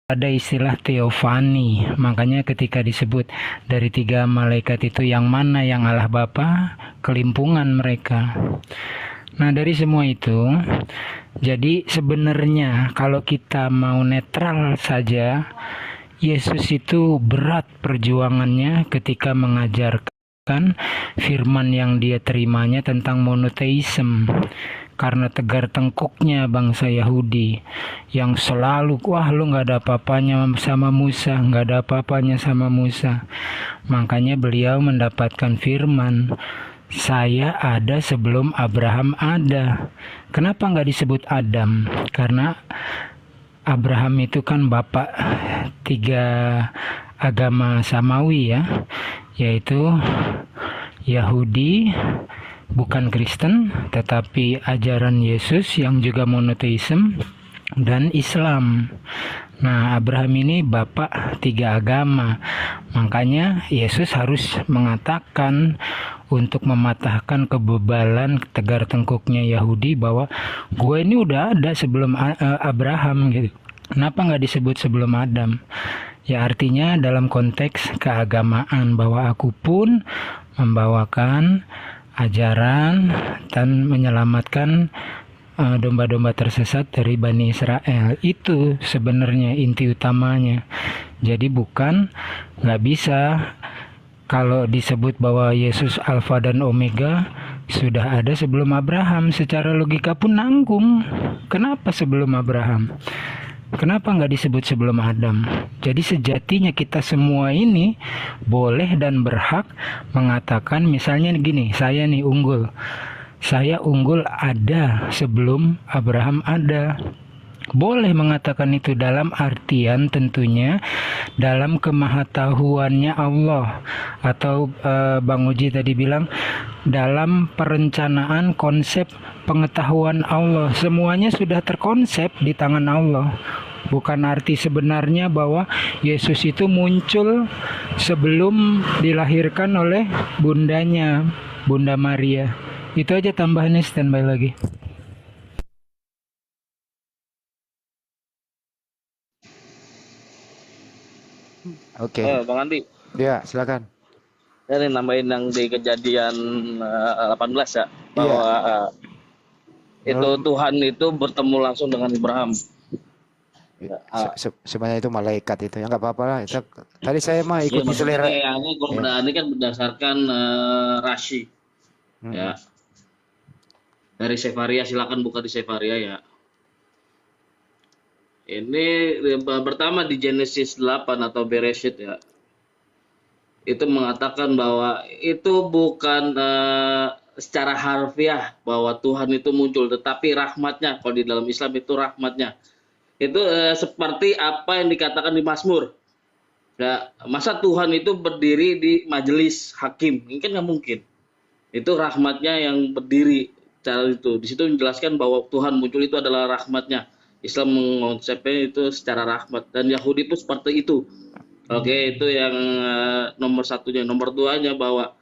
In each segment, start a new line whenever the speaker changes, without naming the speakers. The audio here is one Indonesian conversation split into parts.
ada istilah teofani. Makanya ketika disebut dari 3 malaikat itu yang mana yang Allah Bapa, kelimpungan mereka. Nah, dari semua itu, jadi sebenarnya kalau kita mau netral saja, Yesus itu berat perjuangannya ketika mengajarkan firman yang dia terimanya tentang monoteisme. Karena tegar tengkuknya bangsa Yahudi yang selalu, wah lu gak ada apa-apanya sama Musa, gak ada apa-apanya sama Musa. Makanya beliau mendapatkan firman, saya ada sebelum Abraham ada. Kenapa nggak disebut Adam? Karena Abraham itu kan bapak 3 agama samawi ya, yaitu Yahudi, bukan Kristen, tetapi ajaran Yesus yang juga monoteisme, dan Islam. Nah, Abraham ini bapak 3 agama. Makanya Yesus harus mengatakan untuk mematahkan kebebalan tegar tengkuknya Yahudi bahwa gue ini udah ada sebelum Abraham gitu. Kenapa nggak disebut sebelum Adam? Ya artinya dalam konteks keagamaan bahwa aku pun membawakan ajaran dan menyelamatkan domba-domba tersesat dari Bani Israel. Itu sebenarnya inti utamanya. Jadi bukan, nggak bisa kalau disebut bahwa Yesus Alfa dan Omega sudah ada sebelum Abraham. Secara logika pun nanggung. Kenapa sebelum Abraham? Kenapa nggak disebut sebelum Adam? Jadi sejatinya kita semua ini boleh dan berhak mengatakan misalnya gini, saya nih unggul. Saya unggul ada sebelum Abraham ada. Boleh mengatakan itu dalam artian tentunya dalam kemahatauannya Allah. Atau Bang Uji tadi bilang dalam perencanaan konsep pengetahuan Allah. Semuanya sudah terkonsep di tangan Allah. Bukan arti sebenarnya bahwa Yesus itu muncul sebelum dilahirkan oleh bundanya, Bunda Maria. Itu aja tambahannya, standby lagi.
Oke.
Bang Andi.
Ya, silakan.
Ini nambahin yang di kejadian 18 ya, bahwa itu Tuhan itu bertemu langsung dengan Abraham.
Sebenarnya itu malaikat itu ya, nggak apa-apa lah. Itu, tadi saya mah ikuti selera.
Ini kan berdasarkan Rashi. Ya. Dari Sefaria, silakan buka di Sefaria ya. Ini pertama di Genesis 8 atau Bereshit ya. Itu mengatakan bahwa itu bukan secara harfiah bahwa Tuhan itu muncul, tetapi rahmatnya. Kalau di dalam Islam itu rahmatnya. Itu seperti apa yang dikatakan di Mazmur. Ya, masa Tuhan itu berdiri di majelis hakim? Ini kan nggak mungkin. Itu rahmatnya yang berdiri. Cara itu di situ menjelaskan bahwa Tuhan muncul itu adalah rahmatnya. Islam mengonsepnya itu secara rahmat, dan Yahudi pun seperti itu. Oke, itu yang nomor satunya. Nomor duanya bahwa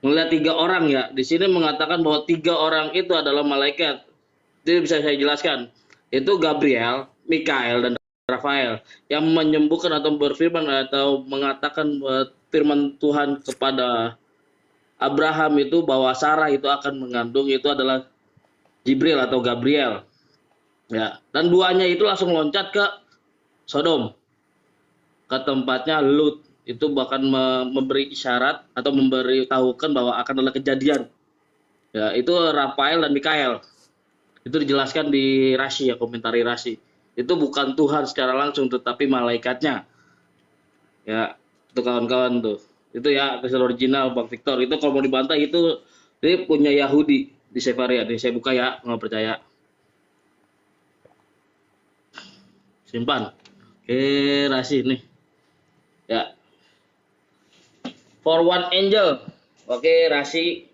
melihat 3 orang ya, di sini mengatakan bahwa 3 orang itu adalah malaikat. Jadi bisa saya jelaskan, itu Gabriel, Mikael, dan Rafael yang menyembuhkan atau berfirman atau mengatakan firman Tuhan kepada Abraham itu bahwa Sarah itu akan mengandung, itu adalah Jibril atau Gabriel. Ya, dan duanya itu langsung loncat ke Sodom, ke tempatnya Lut. Itu bahkan memberi isyarat atau memberitahukan bahwa akan ada kejadian. Ya, itu Rafael dan Mikael. Itu dijelaskan di Rashi ya, komentari Rashi. Itu bukan Tuhan secara langsung, tetapi malaikatnya. Ya, itu kawan-kawan tuh. Itu ya versi original Bang Victor. Itu kalau mau dibantah itu dia punya Yahudi di Sefaria. Ini saya buka ya, nggak percaya. Simpan. Oke, Rashi nih. Ya. For one angel. Oke, Rashi.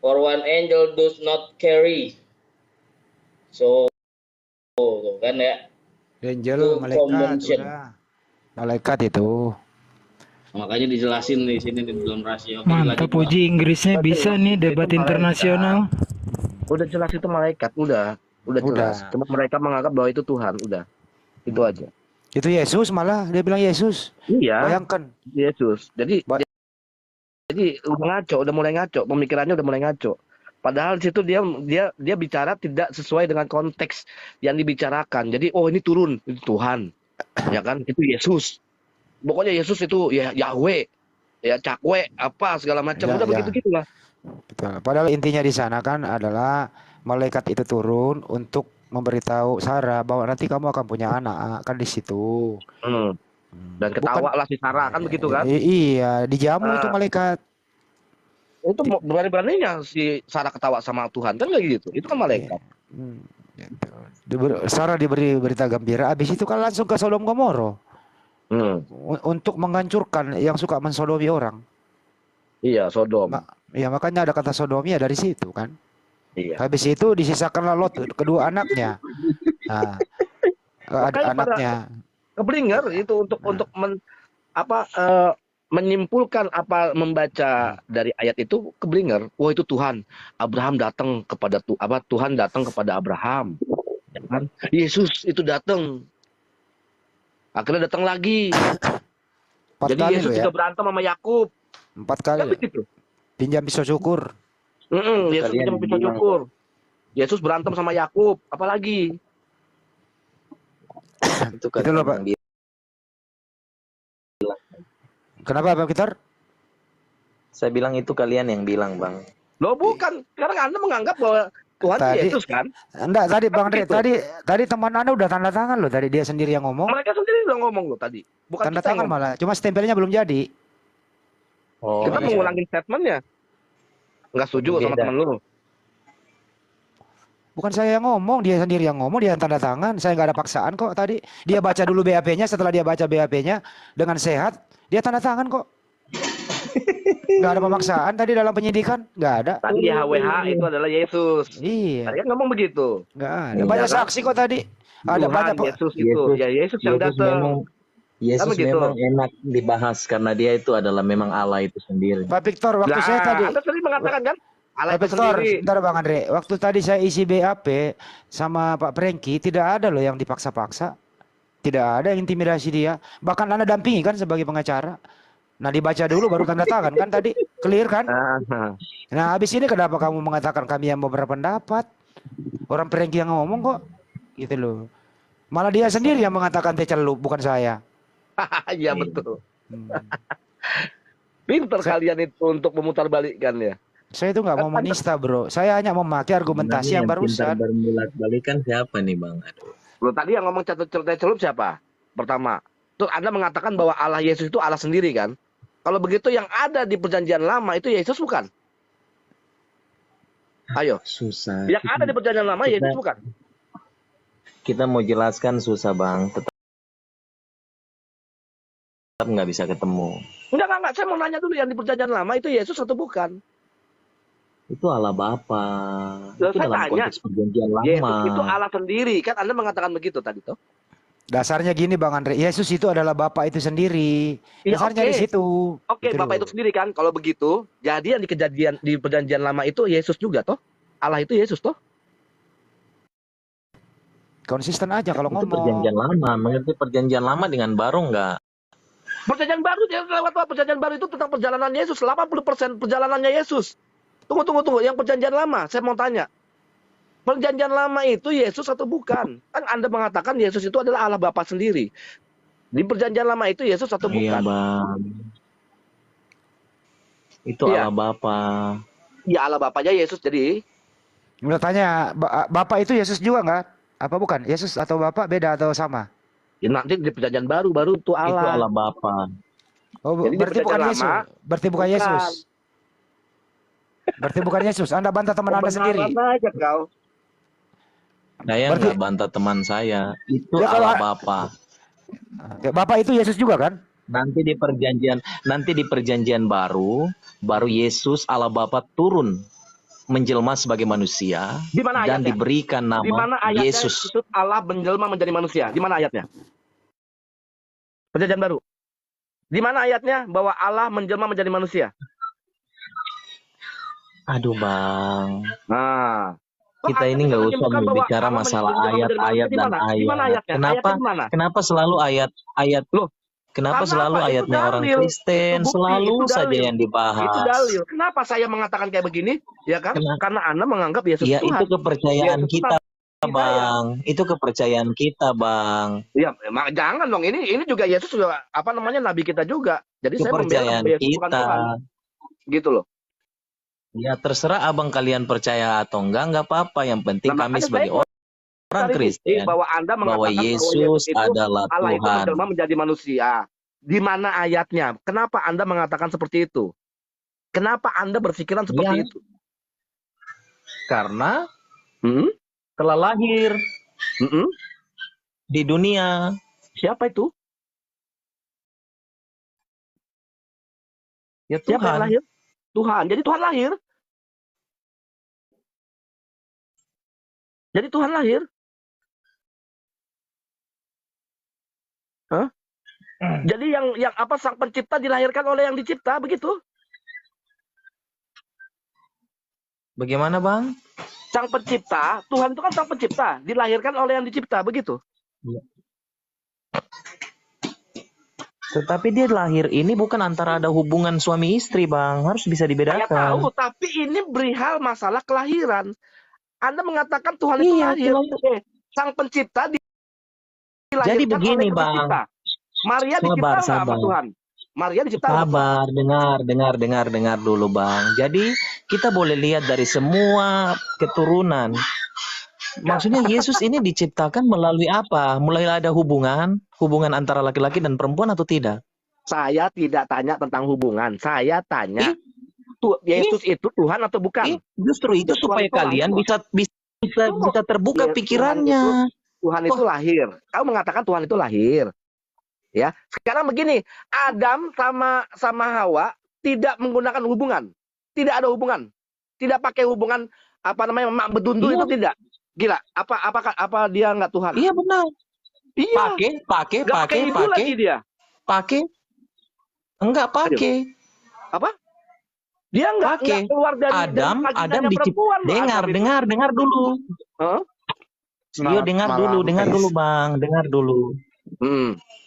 For one angel does not carry. So, kan ya.
Angel, malaikat, sudah. Malaikat itu.
Makanya dijelasin di sini di dalam Rashi. Oke,
mantap, Uji Inggrisnya bisa nih, debat internasional.
Udah jelas itu malaikat, udah jelas. Cuma mereka menganggap bahwa itu Tuhan, udah. Itu aja.
Itu Yesus malah dia bilang Yesus.
Iya,
Bayangkan.
Yesus. Jadi
Ba-
udah ngaco, udah mulai ngaco, pemikirannya udah mulai ngaco. Padahal di situ dia bicara tidak sesuai dengan konteks yang dibicarakan. Jadi oh ini turun, itu Tuhan. Ya kan? Itu Yesus. Pokoknya Yesus itu ya Yahweh, ya cakwe apa segala macam.
Ya,
Udah
ya.
begitu-gitulah.
Betul. Padahal intinya di sana kan adalah malaikat itu turun untuk memberitahu Sarah bahwa nanti kamu akan punya anak kan di situ.
Hmm. Dan
Bukan.
ketawa lah si Sarah kan begitu kan?
Iya, dijamu itu
Nah,
malaikat.
itu berani-beraninya si Sarah ketawa sama Tuhan kan kayak gitu. Itu kan malaikat.
Hmm, gitu. Sarah diberi berita gembira. Habis itu kan langsung ke Sodom Gomora
Hmm.
untuk menghancurkan yang suka mensodomi orang.
Iya, Sodom.
Ya makanya ada kata sodomia dari situ kan.
Iya.
Habis itu disisakanlah Lot kedua anaknya. Nah,
Makanya
anaknya.
Keblinger itu untuk menyimpulkan apa membaca dari ayat itu keblinger. Wah itu Tuhan. Abraham datang kepada Tuhan datang kepada Abraham. Ya kan? Yesus itu datang. Akhirnya datang lagi.
4
Jadi
kali
Yesus
loh ya.
juga berantem sama Yakub.
4 kali
Kan
loh.
begitu.
Pinjam pisau syukur.
Yesus
Kalian
pinjam pisau
bilang.
syukur. Yesus berantem sama Yakub. Apalagi?
Itu
Itu loh, Pak.
kalian yang
Kenapa Bang Kitar?
Saya bilang itu kalian yang bilang, Bang.
Loh bukan. Sekarang Anda menganggap bahwa Tuhan itu
Tadi-
Yesus kan?
Enggak, tadi Bang Andre,
begitu.
tadi teman Anda udah tanda tangan loh, tadi dia sendiri yang ngomong.
Mereka sendiri udah ngomong loh tadi. Bukan
Tanda
kita yang
tangan
ngomong.
malah, cuma stempelnya belum jadi.
Oh,
Kita
iya.
mengulangin statementnya. Nggak setuju sama
Beda.
teman lu.
Bukan saya yang ngomong, dia sendiri yang ngomong, dia yang tanda tangan. Saya nggak ada paksaan kok tadi. Dia baca dulu BAP-nya, setelah dia baca BAP-nya dengan sehat, dia tanda tangan kok. Nggak ada pemaksaan tadi dalam penyidikan, nggak ada.
Tadi YHWH itu adalah Yesus.
Iya,
Tadi kan ngomong begitu.
nggak ada.
Iya,
Banyak
kan?
saksi kok tadi. Ada
Tuhan,
banyak
Yesus itu. Ya Yesus yang datang.
Yesus
begitu.
memang enak dibahas karena dia itu adalah memang Allah itu sendiri.
Pak Victor, waktu
Nah,
saya tadi.
Anda sendiri mengatakan kan? Allah
Pak
itu
Victor,
sendiri.
sebentar Bang Andre. Waktu tadi saya isi BAP sama Pak Prengki, tidak ada loh yang dipaksa-paksa. Tidak ada yang intimidasi dia. Bahkan Anda dampingi kan sebagai pengacara. Nah dibaca dulu baru tanda tangan kan tadi. Clear kan?
Nah,
Nah habis ini kenapa kamu mengatakan kami yang mau berpendapat? Orang Prengki yang ngomong kok. Gitu loh. Malah dia sendiri yang mengatakan teh celup, bukan saya.
iya betul.
Hmm.
Pinter kalian itu untuk memutarbalikkan ya.
Saya itu nggak mau menista bro. Saya hanya memakai argumentasi yang barusan.
Bermulat-balikan siapa nih, Bang? Aduh.
Loh, tadi yang ngomong celup siapa? Pertama. Terus Anda mengatakan bahwa Allah Yesus itu Allah sendiri kan? Kalau begitu yang ada di perjanjian lama itu Yesus bukan? Ayo.
Susah.
Yang ada di perjanjian lama Yesus bukan?
Kita mau jelaskan susah, Bang. Tetap nggak bisa ketemu.
Enggak. Saya mau nanya dulu yang di perjanjian lama itu Yesus atau bukan?
Itu Allah Bapa.
Loh,
Itu
saya
dalam
tanya.
konteks perjanjian lama.
Yesus itu Allah sendiri. Kan Anda mengatakan begitu tadi toh?
Dasarnya gini Bang Andre, Yesus itu adalah Bapa itu sendiri.
Iya,
Dasarnya
oke.
di situ.
Oke,
Gitu
Bapak
loh.
itu sendiri kan. Kalau begitu, jadi yang di perjanjian lama itu Yesus juga toh? Allah itu Yesus toh?
Konsisten aja kalau
Itu
ngomong.
perjanjian lama. Mengerti perjanjian lama dengan baru nggak?
Perjanjian baru dia lewat apa? Perjanjian baru itu tentang perjalanan Yesus. 80% perjalanannya Yesus. Tunggu. Yang perjanjian lama, saya mau tanya. Perjanjian lama itu Yesus atau bukan? Kan Anda mengatakan Yesus itu adalah Allah Bapa sendiri. Di perjanjian lama itu Yesus atau
Iya,
bukan?
Bang. Itu
Iya.
Allah Bapa.
Ya Allah Bapanya Yesus jadi.
Udah tanya, Bapak itu Yesus juga nggak? Apa bukan? Yesus atau Bapak beda atau sama?
Ya, nanti di perjanjian baru itu
Itu
Allah.
Allah Bapa.
Oh,
Jadi di
berarti bukan
perjanjian
Yesus.
lama,
Berarti bukan
bukan.
Yesus. Berarti bukan Yesus. Anda bantah teman Anda sendiri.
Pembenaran aja kau.
Saya
Berarti-
nggak bantah teman saya. Itu
Ya, kalau-
Allah Bapa.
Oke, Bapak itu Yesus juga kan?
Nanti di perjanjian baru Yesus Allah Bapa turun menjelma sebagai manusia
Di mana
dan
ayatnya?
diberikan
Di mana
nama
ayatnya
Yesus.
itu Allah menjelma menjadi manusia? Di mana ayatnya? Perjanjian baru. Di mana ayatnya bahwa Allah menjelma menjadi manusia?
Aduh, Bang.
Nah, Kok
kita
Anda
ini
bisa
nggak usah
menyimpulkan bahwa
berbicara
Allah
masalah
menjauh dari manusia
ayat-ayat
di
dan
mana? Di mana
ayat.
ayatnya? Ayatnya di mana?
Kenapa selalu ayat-ayat?
Loh,
Kenapa
karena
selalu
apa? Itu
ayatnya orang
dalil, itu
Kristen
bukti,
selalu
itu
saja
dalil.
yang
Itu
dibahas?
dalil. Kenapa saya mengatakan kayak begini? Ya kan?
Kena-
Karena Anda menganggap Yesus
Ya itu
Tuhan.
kepercayaan
Yesus itu
kita,
nabi saya.
Bang. Itu kepercayaan kita, Bang.
Ya, jangan dong. Ini juga Yesus juga apa namanya nabi kita juga. Jadi saya membela
Kepercayaan
bahwa Yesus bukan
kita.
Tuhan. Gitu loh.
Ya terserah abang kalian percaya atau enggak apa-apa. Yang penting
Nah,
kami
makanya saya
sebagai orang
cari bukti
Kristen
bahwa Anda
bahwa
mengatakan bahwa
Yesus
Yesus itu
adalah
Allah itu
Tuhan.
menjelma menjadi manusia. Di mana ayatnya? Kenapa Anda mengatakan seperti itu? Kenapa Anda berpikiran
Ya,
seperti itu?
karena
Hmm?
telah lahir
Mm-mm.
di dunia.
Siapa itu?
Ya
Siapa yang
Tuhan.
lahir? Tuhan. Jadi Tuhan lahir. Jadi Tuhan lahir. Hah? Jadi yang apa sang pencipta dilahirkan oleh yang dicipta begitu?
Bagaimana, Bang?
Sang pencipta, Tuhan itu kan sang pencipta, dilahirkan oleh yang dicipta begitu.
Tetapi dia lahir ini bukan antara ada hubungan suami istri, Bang. Harus bisa
Saya
dibedakan.
tahu, tapi ini berihal masalah kelahiran. Anda mengatakan Tuhan itu
Iya,
lahir.
kelahiran.
Sang pencipta dilahirkan
Jadi begini,
oleh
Bang.
pencipta. Maria dicipta
Sabar,
nggak sama
sabar.
Tuhan? Maria dicipta sama Tuhan?
Sabar, dengar dulu, Bang. Jadi kita boleh lihat dari semua keturunan. Maksudnya Yesus ini diciptakan melalui apa? Mulai ada hubungan antara laki-laki dan perempuan atau tidak?
Saya tidak tanya tentang hubungan. Saya tanya,
Ih,
Yesus itu Tuhan atau bukan?
Justru itu
Tuhan
supaya
itu
kalian
lahir.
bisa terbuka
Tuhan
pikirannya.
Tuhan itu lahir. Kamu mengatakan Tuhan itu lahir. Ya, sekarang begini, Adam sama Hawa tidak menggunakan hubungan, tidak ada hubungan, tidak pakai hubungan apa namanya mak bedundu
Iya.
itu tidak. Gila, apa dia nggak Tuhan?
Iya benar.
Iya. Nggak pakai ibu lagi dia.
Pakai. Enggak pakai.
Apa? Dia nggak keluar dari
Adam
vaginanya perempuan.
dengar dulu.
Huh?
Iya, dengar dulu, Bang, dengar dulu.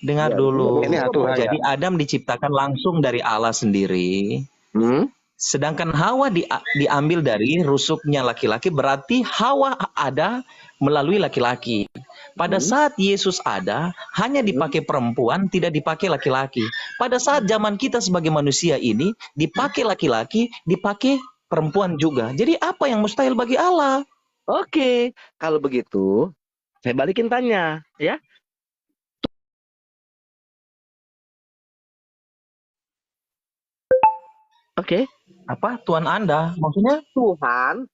Dengar
Ya,
dulu.
ini aturan,
Jadi Adam diciptakan langsung dari Allah sendiri. Sedangkan Hawa diambil dari rusuknya laki-laki, berarti Hawa ada melalui laki-laki. Pada saat Yesus ada, hanya dipakai perempuan, tidak dipakai laki-laki. Pada saat zaman kita sebagai manusia ini, dipakai laki-laki, dipakai perempuan juga. Jadi apa yang mustahil bagi Allah?
Oke, kalau begitu, saya balikin tanya, ya. Oke.
Apa Tuhan Anda? Maksudnya?
Tuhan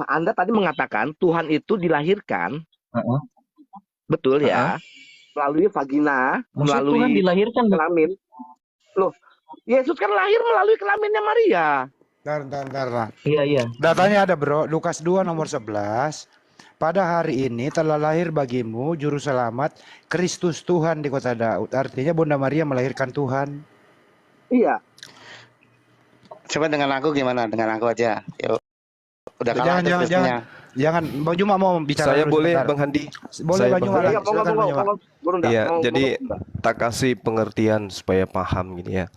Anda tadi mengatakan Tuhan itu dilahirkan, betul ya, melalui vagina,
Maksudnya
melalui
Tuhan dilahirkan
kelamin. Loh, Yesus kan lahir melalui kelaminnya Maria.
Bentar.
Iya.
Datanya ada, Bro. Lukas 2 nomor 11. Pada hari ini telah lahir bagimu juru selamat Kristus Tuhan di kota Daud. Artinya Bunda Maria melahirkan Tuhan.
Iya.
Coba dengan aku gimana? Dengan aku aja. Yuk. Udah kalah
Jangan Bang Juma mau bicara
Saya
dulu
boleh
sebentar.
Bang Handi.
Boleh
Saya
Bang Juma.
Bang
Silakan Bang Juma.
Iya, jadi tak kasih pengertian supaya paham gini ya.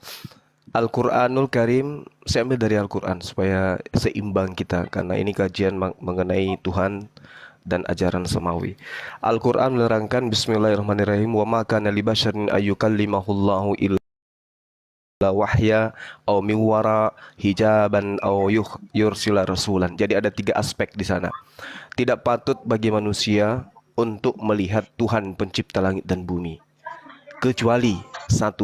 Al-Quranul Karim, saya ambil dari Al-Quran supaya seimbang kita, karena ini kajian mengenai Tuhan dan ajaran samawi. Al-Quran menerangkan Bismillahirrahmanirrahim, wa ma kana li basyarin ayyukallimahullahu illa wahya au min wara hijaban au yursila rasulan. Jadi ada 3 aspek di sana. Tidak patut bagi manusia untuk melihat Tuhan pencipta langit dan bumi, kecuali 1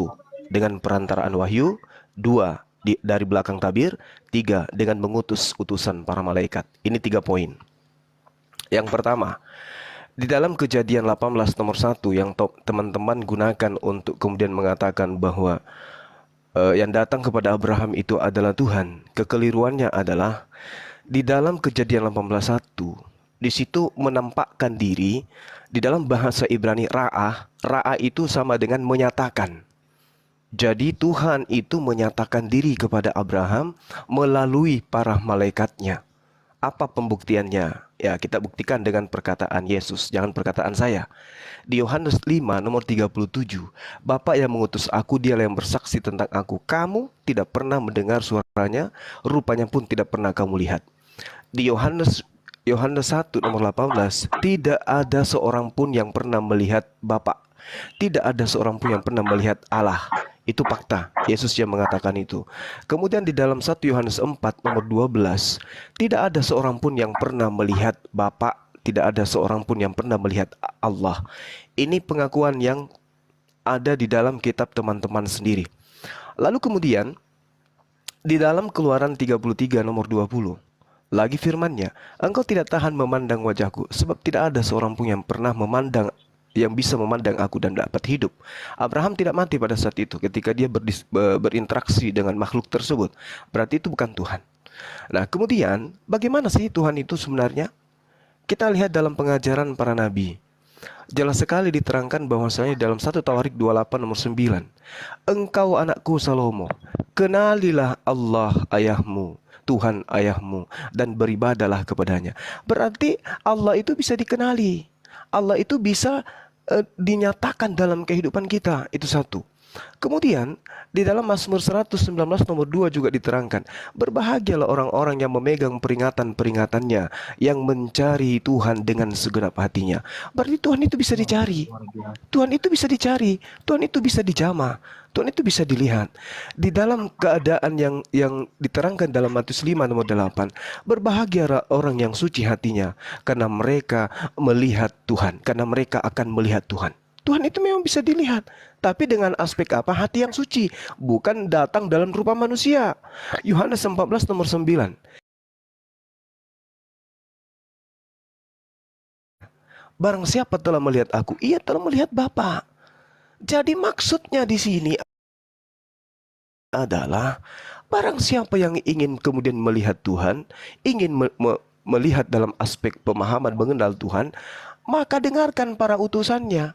dengan perantaraan wahyu, 2 dari belakang tabir, 3 dengan mengutus utusan para malaikat. Ini 3 poin. Yang pertama, di dalam Kejadian 18 nomor 1 yang teman-teman gunakan untuk kemudian mengatakan bahwa yang datang kepada Abraham itu adalah Tuhan. Kekeliruannya adalah di dalam Kejadian 18:1, di situ menampakkan diri di dalam bahasa Ibrani ra'ah. Ra'ah itu sama dengan menyatakan. Jadi Tuhan itu menyatakan diri kepada Abraham melalui para malaikatnya. Apa pembuktiannya? Ya, kita buktikan dengan perkataan Yesus, jangan perkataan saya. Di Yohanes 5 nomor 37, Bapa yang mengutus aku, dialah yang bersaksi tentang aku. Kamu tidak pernah mendengar suaranya, rupanya pun tidak pernah kamu lihat. Di Yohanes 1 nomor 18, tidak ada seorang pun yang pernah melihat Bapa. Tidak ada seorang pun yang pernah melihat Allah. Itu fakta. Yesus yang mengatakan itu. Kemudian di dalam 1 Yohanes 4 nomor 12, tidak ada seorang pun yang pernah melihat Bapa, tidak ada seorang pun yang pernah melihat Allah. Ini pengakuan yang ada di dalam kitab teman-teman sendiri. Lalu kemudian di dalam Keluaran 33 nomor 20, lagi firman-Nya, engkau tidak tahan memandang wajahku, sebab tidak ada seorang pun yang pernah memandang, yang bisa memandang aku dan dapat hidup. Abraham tidak mati pada saat itu ketika dia berinteraksi dengan makhluk tersebut. Berarti itu bukan Tuhan. Nah, kemudian bagaimana sih Tuhan itu sebenarnya? Kita lihat dalam pengajaran para nabi. Jelas sekali diterangkan bahwasanya dalam 1 Tawarik 28 nomor 9, engkau anakku Salomo, kenalilah Allah ayahmu, Tuhan ayahmu, dan beribadalah kepadanya. Berarti Allah itu bisa dikenali. Allah itu bisa dinyatakan dalam kehidupan kita. Itu satu. Kemudian di dalam Mazmur 119 nomor 2 juga diterangkan, berbahagialah orang-orang yang memegang peringatan-peringatannya, yang mencari Tuhan dengan segenap hatinya. Berarti Tuhan itu bisa dicari, Tuhan itu bisa dicari, Tuhan itu bisa dijamah, Tuhan itu bisa dilihat. Di dalam keadaan yang diterangkan dalam Matius 5 nomor 8, berbahagialah orang yang suci hatinya, karena mereka melihat Tuhan, karena mereka akan melihat Tuhan. Tuhan itu memang bisa dilihat, tapi dengan aspek apa? Hati yang suci, bukan datang dalam rupa manusia. Yohanes 14 nomor 9. Barang siapa telah melihat aku, ia telah melihat Bapa. Jadi maksudnya di sini adalah barang siapa yang ingin kemudian melihat Tuhan, ingin melihat dalam aspek pemahaman mengenal Tuhan, maka dengarkan para utusannya.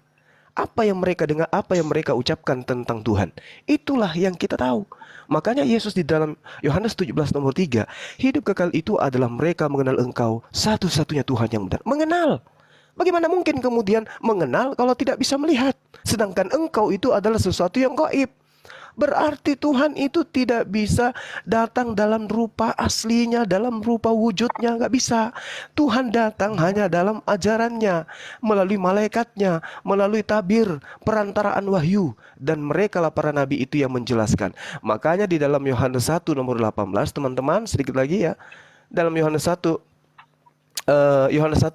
Apa yang mereka dengar, apa yang mereka ucapkan tentang Tuhan, itulah yang kita tahu. Makanya Yesus di dalam Yohanes 17 nomor 3, hidup kekal itu adalah mereka mengenal engkau, satu-satunya Tuhan yang benar. Mengenal. Bagaimana mungkin kemudian mengenal kalau tidak bisa melihat? Sedangkan engkau itu adalah sesuatu yang gaib. Berarti Tuhan itu tidak bisa datang dalam rupa aslinya, dalam rupa wujudnya, nggak bisa. Tuhan datang hanya dalam ajarannya, melalui malaikatnya, melalui tabir, perantaraan wahyu. Dan mereka lah para nabi itu yang menjelaskan. Makanya di dalam Yohanes 1 nomor 18, teman-teman, sedikit lagi ya. Dalam Yohanes 1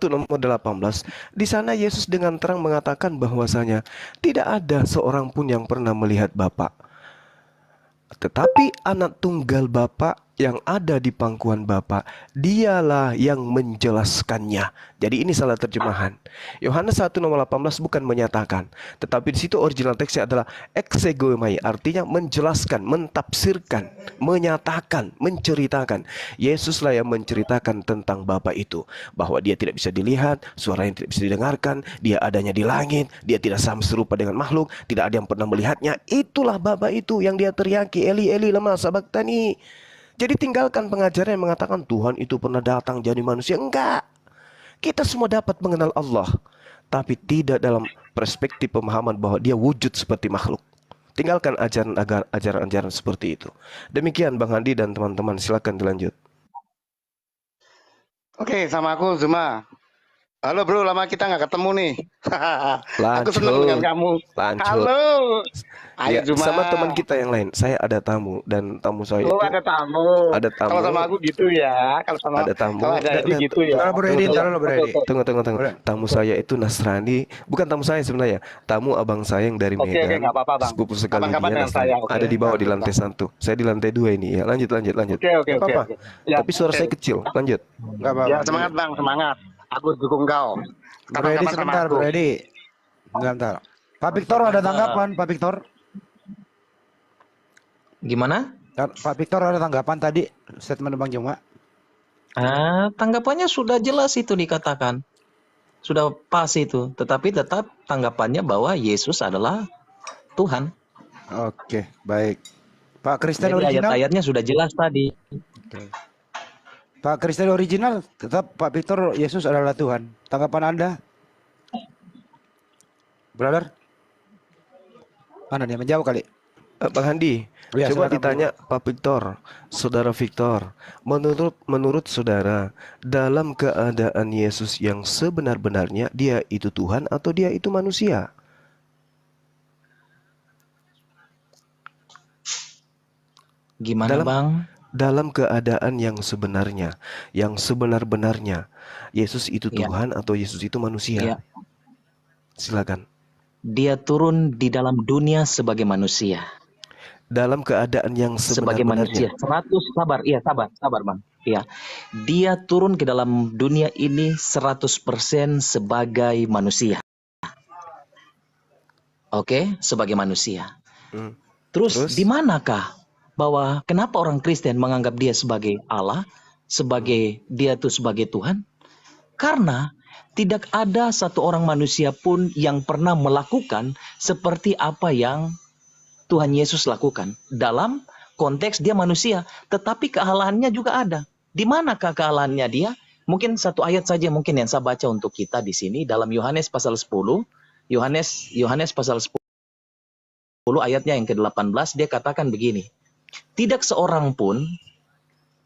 nomor 18, di sana Yesus dengan terang mengatakan bahwasanya tidak ada seorang pun yang pernah melihat Bapa, tetapi anak tunggal Bapa yang ada di pangkuan Bapa, dialah yang menjelaskannya. Jadi ini salah terjemahan. Yohanes 1 nomor 18 bukan menyatakan, tetapi di situ original teksnya adalah exegomai, artinya menjelaskan, mentafsirkan, menyatakan, menceritakan. Yesuslah yang menceritakan tentang Bapa itu, bahwa dia tidak bisa dilihat, suaranya tidak bisa didengarkan, dia adanya di langit, dia tidak sama serupa dengan makhluk, tidak ada yang pernah melihatnya. Itulah Bapa itu yang dia teriaki, Eli Eli lama sabachthani. Jadi tinggalkan pengajaran yang mengatakan Tuhan itu pernah datang jadi manusia. Enggak. Kita semua dapat mengenal Allah, tapi tidak dalam perspektif pemahaman bahwa dia wujud seperti makhluk. Tinggalkan ajaran-ajaran seperti itu. Demikian Bang Handi dan teman-teman, silakan dilanjut.
Oke, sama aku Zuma. Halo bro, lama kita nggak ketemu nih. Aku senang dengan kamu.
Lanjut.
Halo. Ayo
Ya,
Zuma.
sama teman kita yang lain. Saya ada tamu dan tamu saya
Oh,
itu
ada tamu.
ada tamu.
Kalau sama aku gitu ya. Kalau sama
Ada tamu.
Kalau ada Edi gitu ya.
Taruh Bro Edi, taruh Bro Edi.
Tunggu. Tamu saya itu Nasrani. Bukan tamu saya sebenarnya. Tamu abang saya yang dari
Oke,
Medan.
nggak apa-apa, Bang.
Sepupu sekali
Kapan-kapan
dia
dengan
Nasrani.
saya, oke.
Ada di bawah di
Nah,
lantai 1. Saya di lantai 2 ini ya. Lanjut.
Oke.
Nggak apa-apa.
Ya,
Tapi suara
oke.
saya kecil. Lanjut.
Enggak apa-apa.
Ya, semangat Bang, semangat. Aku dukung kau.
Bro Edi
Kapan-kapan sama
sebentar,
aku.
Bro Edi. Sebentar. Pak Victor ada tanggapan, Pak Victor.
Gimana?
Pak Victor ada tanggapan tadi statement Bang Juma.
Tanggapannya sudah jelas itu dikatakan. Sudah pas itu. Tetapi tetap tanggapannya bahwa Yesus adalah Tuhan.
Oke, baik. Pak Kristen
Jadi
original.
ayat-ayatnya sudah jelas tadi.
Pak Kristen original tetap Pak Victor Yesus adalah Tuhan. Tanggapan Anda, brother? Mana dia menjawab kali?
Bang Handi,
Ya,
coba
silakan,
ditanya Pak Victor, Saudara Victor, menurut saudara, dalam keadaan Yesus yang sebenar-benarnya, dia itu Tuhan atau dia itu manusia?
Gimana
Dalam
Bang?
dalam keadaan yang sebenarnya, yang sebenar-benarnya, Yesus itu
Ya,
Tuhan atau Yesus itu manusia?
ya.
Silakan.
Dia turun di dalam dunia sebagai manusia.
Dalam keadaan yang
Sebagai manusia.
sebenar-benarnya.
100 sabar. Iya, sabar Bang. Iya. Dia turun ke dalam dunia ini 100% sebagai manusia. Oke, sebagai manusia.
Hmm.
Terus
Terus?
di manakah bahwa kenapa orang Kristen menganggap dia sebagai Allah, sebagai dia itu sebagai Tuhan? Karena tidak ada satu orang manusia pun yang pernah melakukan seperti apa yang Tuhan Yesus lakukan. Dalam konteks dia manusia, tetapi kealahannya juga ada. Di manakah kealahannya dia? Mungkin satu ayat saja mungkin yang saya baca untuk kita di sini dalam Yohanes pasal 10. Yohanes pasal 10 ayatnya yang ke-18 dia katakan begini. Tidak seorang pun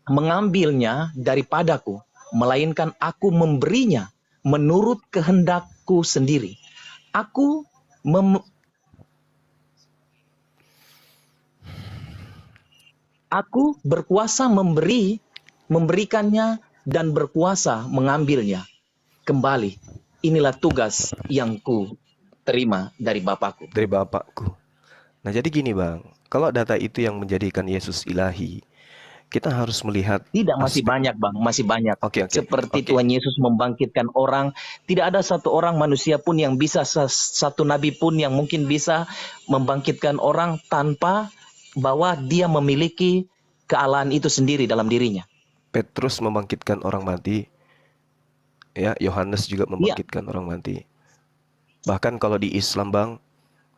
mengambilnya daripadaku, melainkan aku memberinya menurut kehendakku sendiri. Aku berkuasa memberikannya dan berkuasa mengambilnya kembali. Inilah tugas yang ku terima dari Bapakku.
Dari Bapakku. Nah, jadi gini Bang, kalau data itu yang menjadikan Yesus ilahi, kita harus melihat
Tidak, masih banyak Bang, masih banyak.
Oke.
Seperti Tuhan Yesus membangkitkan orang, tidak ada satu orang manusia pun yang bisa, satu nabi pun yang mungkin bisa membangkitkan orang tanpa bahwa dia memiliki kealahan itu sendiri dalam dirinya.
Petrus membangkitkan orang mati. Ya, Yohanes juga membangkitkan orang mati. Bahkan kalau di Islam Bang,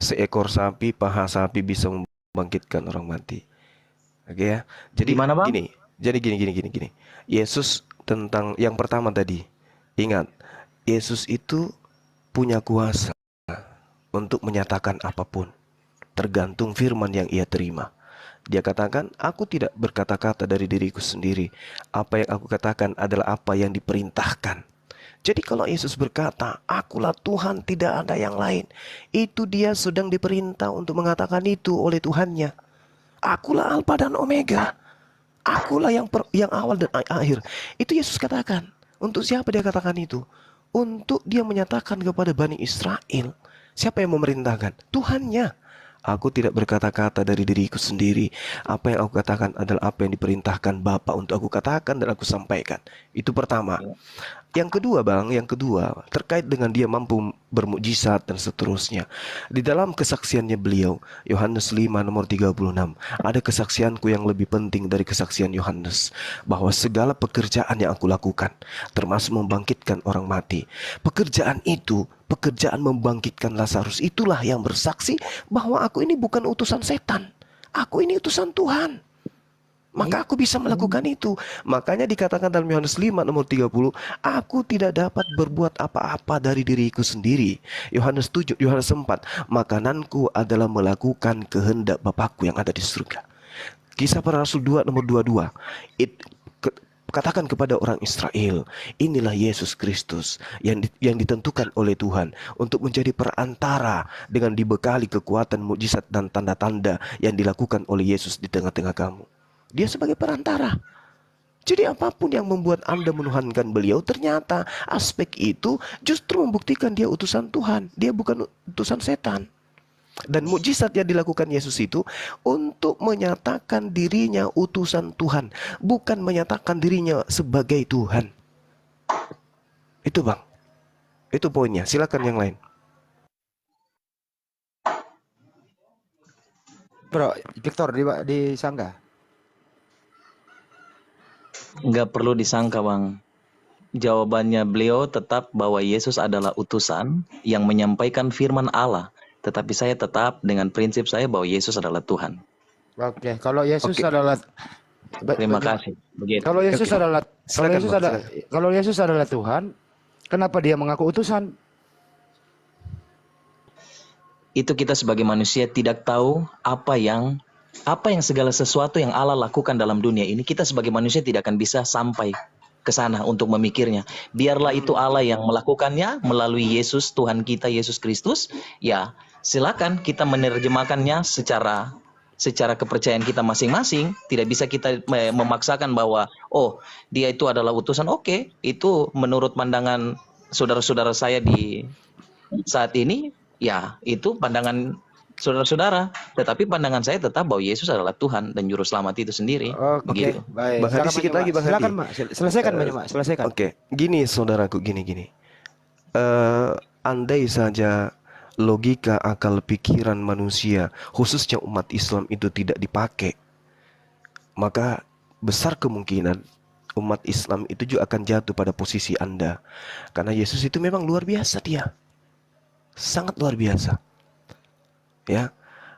seekor sapi, paha sapi bisa membangkitkan orang mati. Oke ya. Jadi
Gimana, Bang?
gini. Yesus tentang yang pertama tadi. Ingat, Yesus itu punya kuasa untuk menyatakan apapun, tergantung firman yang ia terima. Dia katakan, aku tidak berkata-kata dari diriku sendiri. Apa yang aku katakan adalah apa yang diperintahkan. Jadi kalau Yesus berkata, akulah Tuhan, tidak ada yang lain, itu dia sedang diperintah untuk mengatakan itu oleh Tuhannya. Akulah Alfa dan Omega. Akulah yang awal dan akhir. Itu Yesus katakan. Untuk siapa dia katakan itu? Untuk dia menyatakan kepada Bani Israel. Siapa yang memerintahkan? Tuhannya. Aku tidak berkata-kata dari diriku sendiri. Apa yang aku katakan adalah apa yang diperintahkan Bapa untuk aku katakan dan aku sampaikan. Itu pertama. Yang kedua Bang, terkait dengan dia mampu bermukjizat dan seterusnya. Di dalam kesaksiannya beliau, Yohanes 5 nomor 36, ada kesaksianku yang lebih penting dari kesaksian Yohanes, bahwa segala pekerjaan yang aku lakukan, termasuk membangkitkan orang mati, pekerjaan membangkitkan Lazarus, itulah yang bersaksi bahwa aku ini bukan utusan setan, aku ini utusan Tuhan. Maka aku bisa melakukan itu. Makanya dikatakan dalam Yohanes 5 nomor 30, aku tidak dapat berbuat apa-apa dari diriku sendiri. Yohanes 4, makananku adalah melakukan kehendak Bapakku yang ada di surga. Kisah Para Rasul 2 nomor 22, katakan kepada orang Israel, inilah Yesus Kristus yang ditentukan oleh Tuhan untuk menjadi perantara dengan dibekali kekuatan mukjizat dan tanda-tanda yang dilakukan oleh Yesus di tengah-tengah kamu. Dia sebagai perantara. Jadi apapun yang membuat Anda menuhankan beliau, ternyata aspek itu justru membuktikan dia utusan Tuhan. Dia bukan utusan setan. Dan mukjizat yang dilakukan Yesus itu untuk menyatakan dirinya utusan Tuhan, bukan menyatakan dirinya sebagai Tuhan. Itu Bang. Itu poinnya. Silakan yang lain.
Bro, Victor disangka.
Nggak perlu disangka Bang. Jawabannya beliau tetap bahwa Yesus adalah utusan yang menyampaikan firman Allah. Tetapi saya tetap dengan prinsip saya bahwa Yesus adalah Tuhan.
Oke, kalau Yesus adalah
Terima kasih. Begitu.
Kalau Yesus
Oke.
adalah
Silakan, Bang, silakan.
kalau Yesus adalah Tuhan, kenapa dia mengaku utusan?
Itu kita sebagai manusia tidak tahu apa yang segala sesuatu yang Allah lakukan dalam dunia ini, kita sebagai manusia tidak akan bisa sampai ke sana untuk memikirnya. Biarlah itu Allah yang melakukannya melalui Yesus, Tuhan kita Yesus Kristus. Ya, silakan kita menerjemahkannya secara kepercayaan kita masing-masing. Tidak bisa kita memaksakan bahwa oh, dia itu adalah utusan. Oke, itu menurut pandangan saudara-saudara saya di saat ini, ya itu pandangan saudara-saudara, tetapi pandangan saya tetap bahwa Yesus adalah Tuhan dan juru selamat itu sendiri.
Oke,
Begitu.
baik.
Bang Hadi,
Silakan,
sedikit
Mak.
lagi, Bang
Silakan,
Hadi.
Mak. Selesaikan, Mak. Selesaikan.
Oke, gini saudaraku, gini. Andai saja logika akal pikiran manusia, khususnya umat Islam itu tidak dipakai, maka besar kemungkinan umat Islam itu juga akan jatuh pada posisi Anda. Karena Yesus itu memang luar biasa dia. Sangat luar biasa. Ya.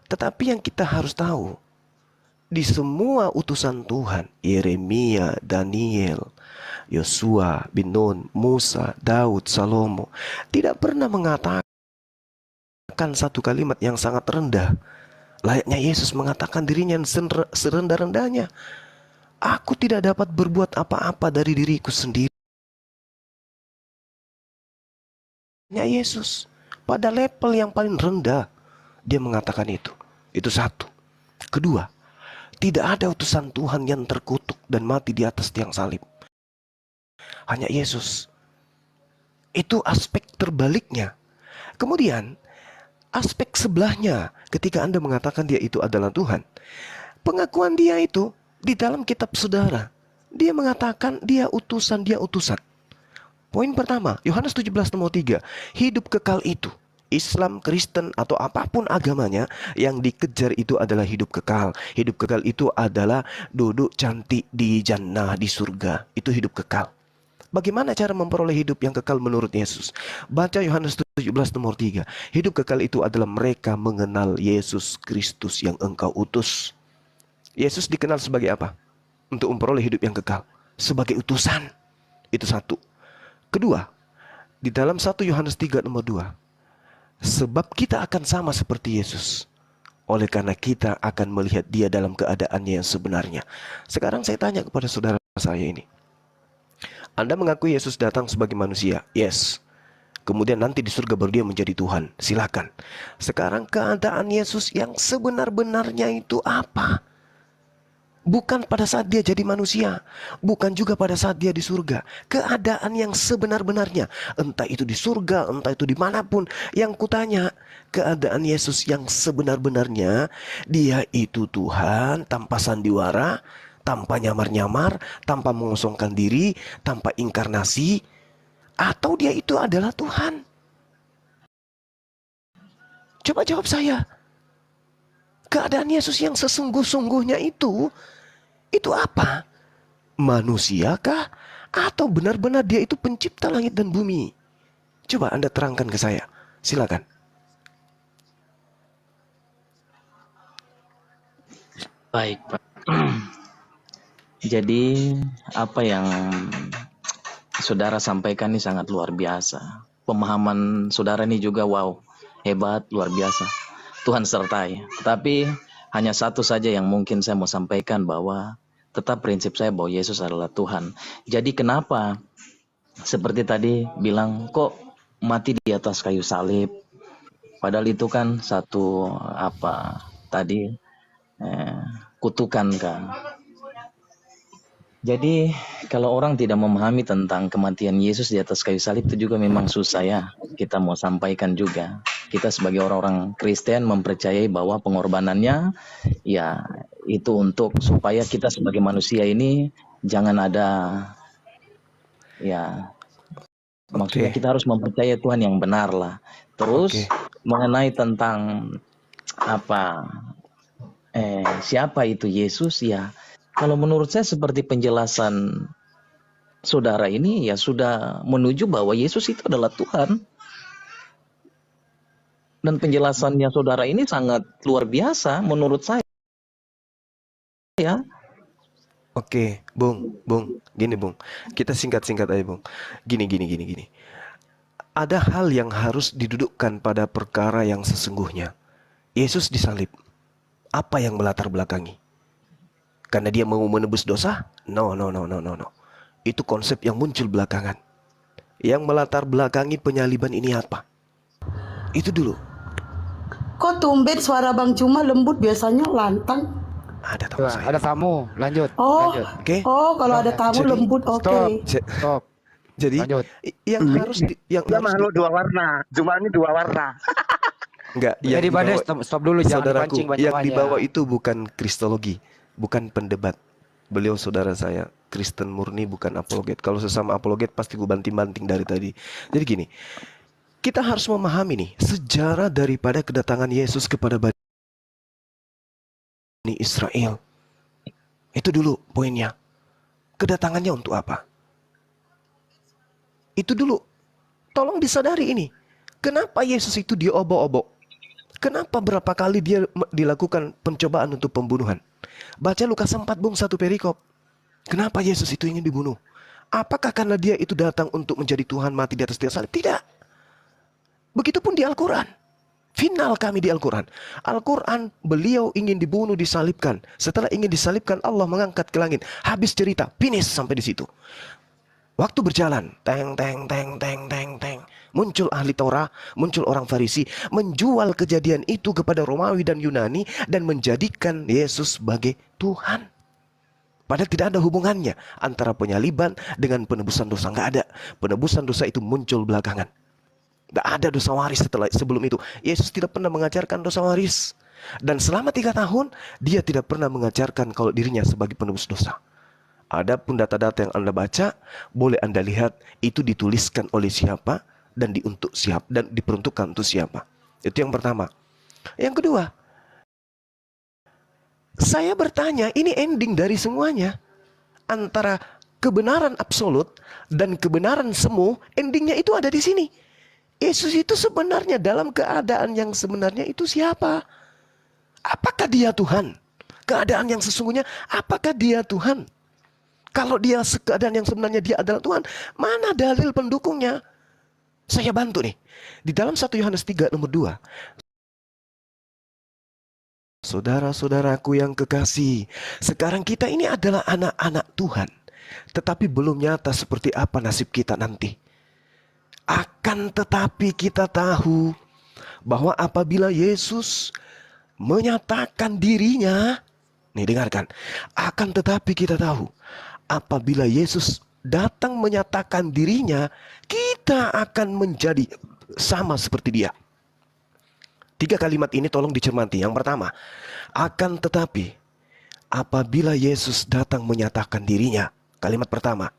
Tetapi yang kita harus tahu, di semua utusan Tuhan, Yeremia, Daniel, Yosua bin Nun, Musa, Daud, Salomo, tidak pernah mengatakan satu kalimat yang sangat rendah. Layaknya Yesus mengatakan dirinya yang serendah-rendahnya. Aku tidak dapat berbuat apa-apa dari diriku sendiri. Yesus pada level yang paling rendah dia mengatakan itu. Itu satu. Kedua, tidak ada utusan Tuhan yang terkutuk dan mati di atas tiang salib. Hanya Yesus. Itu aspek terbaliknya. Kemudian aspek sebelahnya ketika Anda mengatakan dia itu adalah Tuhan. Pengakuan dia itu di dalam kitab saudara. Dia mengatakan dia utusan. Poin pertama, Yohanes 17:3, hidup kekal itu, Islam, Kristen, atau apapun agamanya, yang dikejar itu adalah hidup kekal. Hidup kekal itu adalah duduk cantik di jannah, di surga. Itu hidup kekal. Bagaimana cara memperoleh hidup yang kekal menurut Yesus? Baca Yohanes 17:3. Hidup kekal itu adalah mereka mengenal Yesus Kristus yang engkau utus. Yesus dikenal sebagai apa? Untuk memperoleh hidup yang kekal. Sebagai utusan. Itu satu. Kedua, di dalam 1 Yohanes 3:2, sebab kita akan sama seperti Yesus, oleh karena kita akan melihat dia dalam keadaannya yang sebenarnya. Sekarang saya tanya kepada saudara saya ini, Anda mengakui Yesus datang sebagai manusia? Yes. Kemudian nanti di surga baru dia menjadi Tuhan. Silakan. Sekarang keadaan Yesus yang sebenar-benarnya itu apa? Bukan pada saat dia jadi manusia, bukan juga pada saat dia di surga. Keadaan yang sebenar-benarnya, entah itu di surga, entah itu dimanapun. Yang kutanya, keadaan Yesus yang sebenar-benarnya, dia itu Tuhan tanpa sandiwara, tanpa nyamar-nyamar, tanpa mengosongkan diri, tanpa inkarnasi, atau dia itu adalah Tuhan? Coba jawab saya. Keadaan Yesus yang sesungguh-sungguhnya itu apa? Manusiakah? Atau benar-benar dia itu pencipta langit dan bumi? Coba Anda terangkan ke saya. Silakan.
Baik, Pak. Jadi apa yang saudara sampaikan ini sangat luar biasa. Pemahaman saudara ini juga wow, hebat, luar biasa. Tuhan sertai. Tapi hanya satu saja yang mungkin saya mau sampaikan, bahwa tetap prinsip saya bahwa Yesus adalah Tuhan. Jadi kenapa seperti tadi bilang kok mati di atas kayu salib? Padahal itu kan satu kutukan kan. Jadi kalau orang tidak memahami tentang kematian Yesus di atas kayu salib, itu juga memang susah ya. Kita mau sampaikan juga. Kita sebagai orang-orang Kristen mempercayai bahwa pengorbanannya ya itu untuk supaya kita sebagai manusia ini jangan ada ya, maksudnya kita harus mempercayai Tuhan yang benar lah. Terus mengenai tentang siapa itu Yesus, ya kalau menurut saya seperti penjelasan saudara ini ya sudah menuju bahwa Yesus itu adalah Tuhan. Dan penjelasannya saudara ini sangat luar biasa menurut saya.
Oke, Bung, gini Bung, kita singkat-singkat aja Bung. Gini. Ada hal yang harus didudukkan pada perkara yang sesungguhnya. Yesus disalib. Apa yang melatar belakangi? Karena dia mau menebus dosa? No. Itu konsep yang muncul belakangan. Yang melatar belakangi penyaliban ini apa? Itu dulu.
Kok tumben suara Bang Cuma lembut, biasanya lantang.
Ada tamu saya.
Ada tamu, lanjut.
Oh,
Lanjut.
Oke.
oh kalau ada tamu
Jadi-
lembut, oke.
Stop.
Jadi
Lanjut.
yang harus yang
Dia
harus
makhluk dua warna. Cuma ini dua warna.
enggak yang
Jadi Bades,
dibawa,
stop dulu, jangan
saudaraku,
dipancing
yang
banyak-banyak.
dibawa itu bukan kristologi, bukan pendebat. Beliau saudara saya, Kristen murni, bukan apologet. Kalau sesama apologet pasti gue banting-banting dari tadi. Jadi gini, kita harus memahami nih sejarah daripada kedatangan Yesus kepada Bani Israel. Itu dulu poinnya. Kedatangannya untuk apa? Itu dulu. Tolong disadari ini. Kenapa Yesus itu diobok-obok? Kenapa berapa kali dia dilakukan pencobaan untuk pembunuhan? Baca Lukas 4 Bung, 1 perikop. Kenapa Yesus itu ingin dibunuh? Apakah karena dia itu datang untuk menjadi Tuhan mati di atas tiang salib? Tidak. Begitupun di Al-Quran. Final kami di Al-Quran. Al-Quran, beliau ingin dibunuh, disalibkan. Setelah ingin disalibkan, Allah mengangkat ke langit. Habis cerita, finish sampai di situ. Waktu berjalan, teng. Muncul ahli Torah, muncul orang Farisi, menjual kejadian itu kepada Romawi dan Yunani dan menjadikan Yesus sebagai Tuhan. Padahal tidak ada hubungannya antara penyaliban dengan penebusan dosa. Nggak ada. Penebusan dosa itu muncul belakangan. Tidak ada dosa waris sebelum itu. Yesus tidak pernah mengajarkan dosa waris. Dan selama 3 tahun, dia tidak pernah mengajarkan kalau dirinya sebagai penebus dosa. Adapun data-data yang Anda baca, boleh Anda lihat itu dituliskan oleh siapa dan diperuntukkan untuk siapa. Itu yang pertama. Yang kedua, saya bertanya, ini ending dari semuanya. Antara kebenaran absolut dan kebenaran semu, endingnya itu ada di sini. Yesus itu sebenarnya dalam keadaan yang sebenarnya itu siapa? Apakah dia Tuhan? Keadaan yang sesungguhnya, apakah dia Tuhan? Kalau dia keadaan yang sebenarnya dia adalah Tuhan, mana dalil pendukungnya? Saya bantu nih. Di dalam 1 Yohanes 3 nomor 2. Saudara-saudaraku yang kekasih, sekarang kita ini adalah anak-anak Tuhan. Tetapi belum nyata seperti apa nasib kita nanti. Akan tetapi kita tahu bahwa apabila Yesus menyatakan dirinya, nih dengarkan, akan tetapi kita tahu apabila Yesus datang menyatakan dirinya, kita akan menjadi sama seperti dia. 3 kalimat ini tolong dicermati. Yang pertama, akan tetapi apabila Yesus datang menyatakan dirinya, kalimat pertama,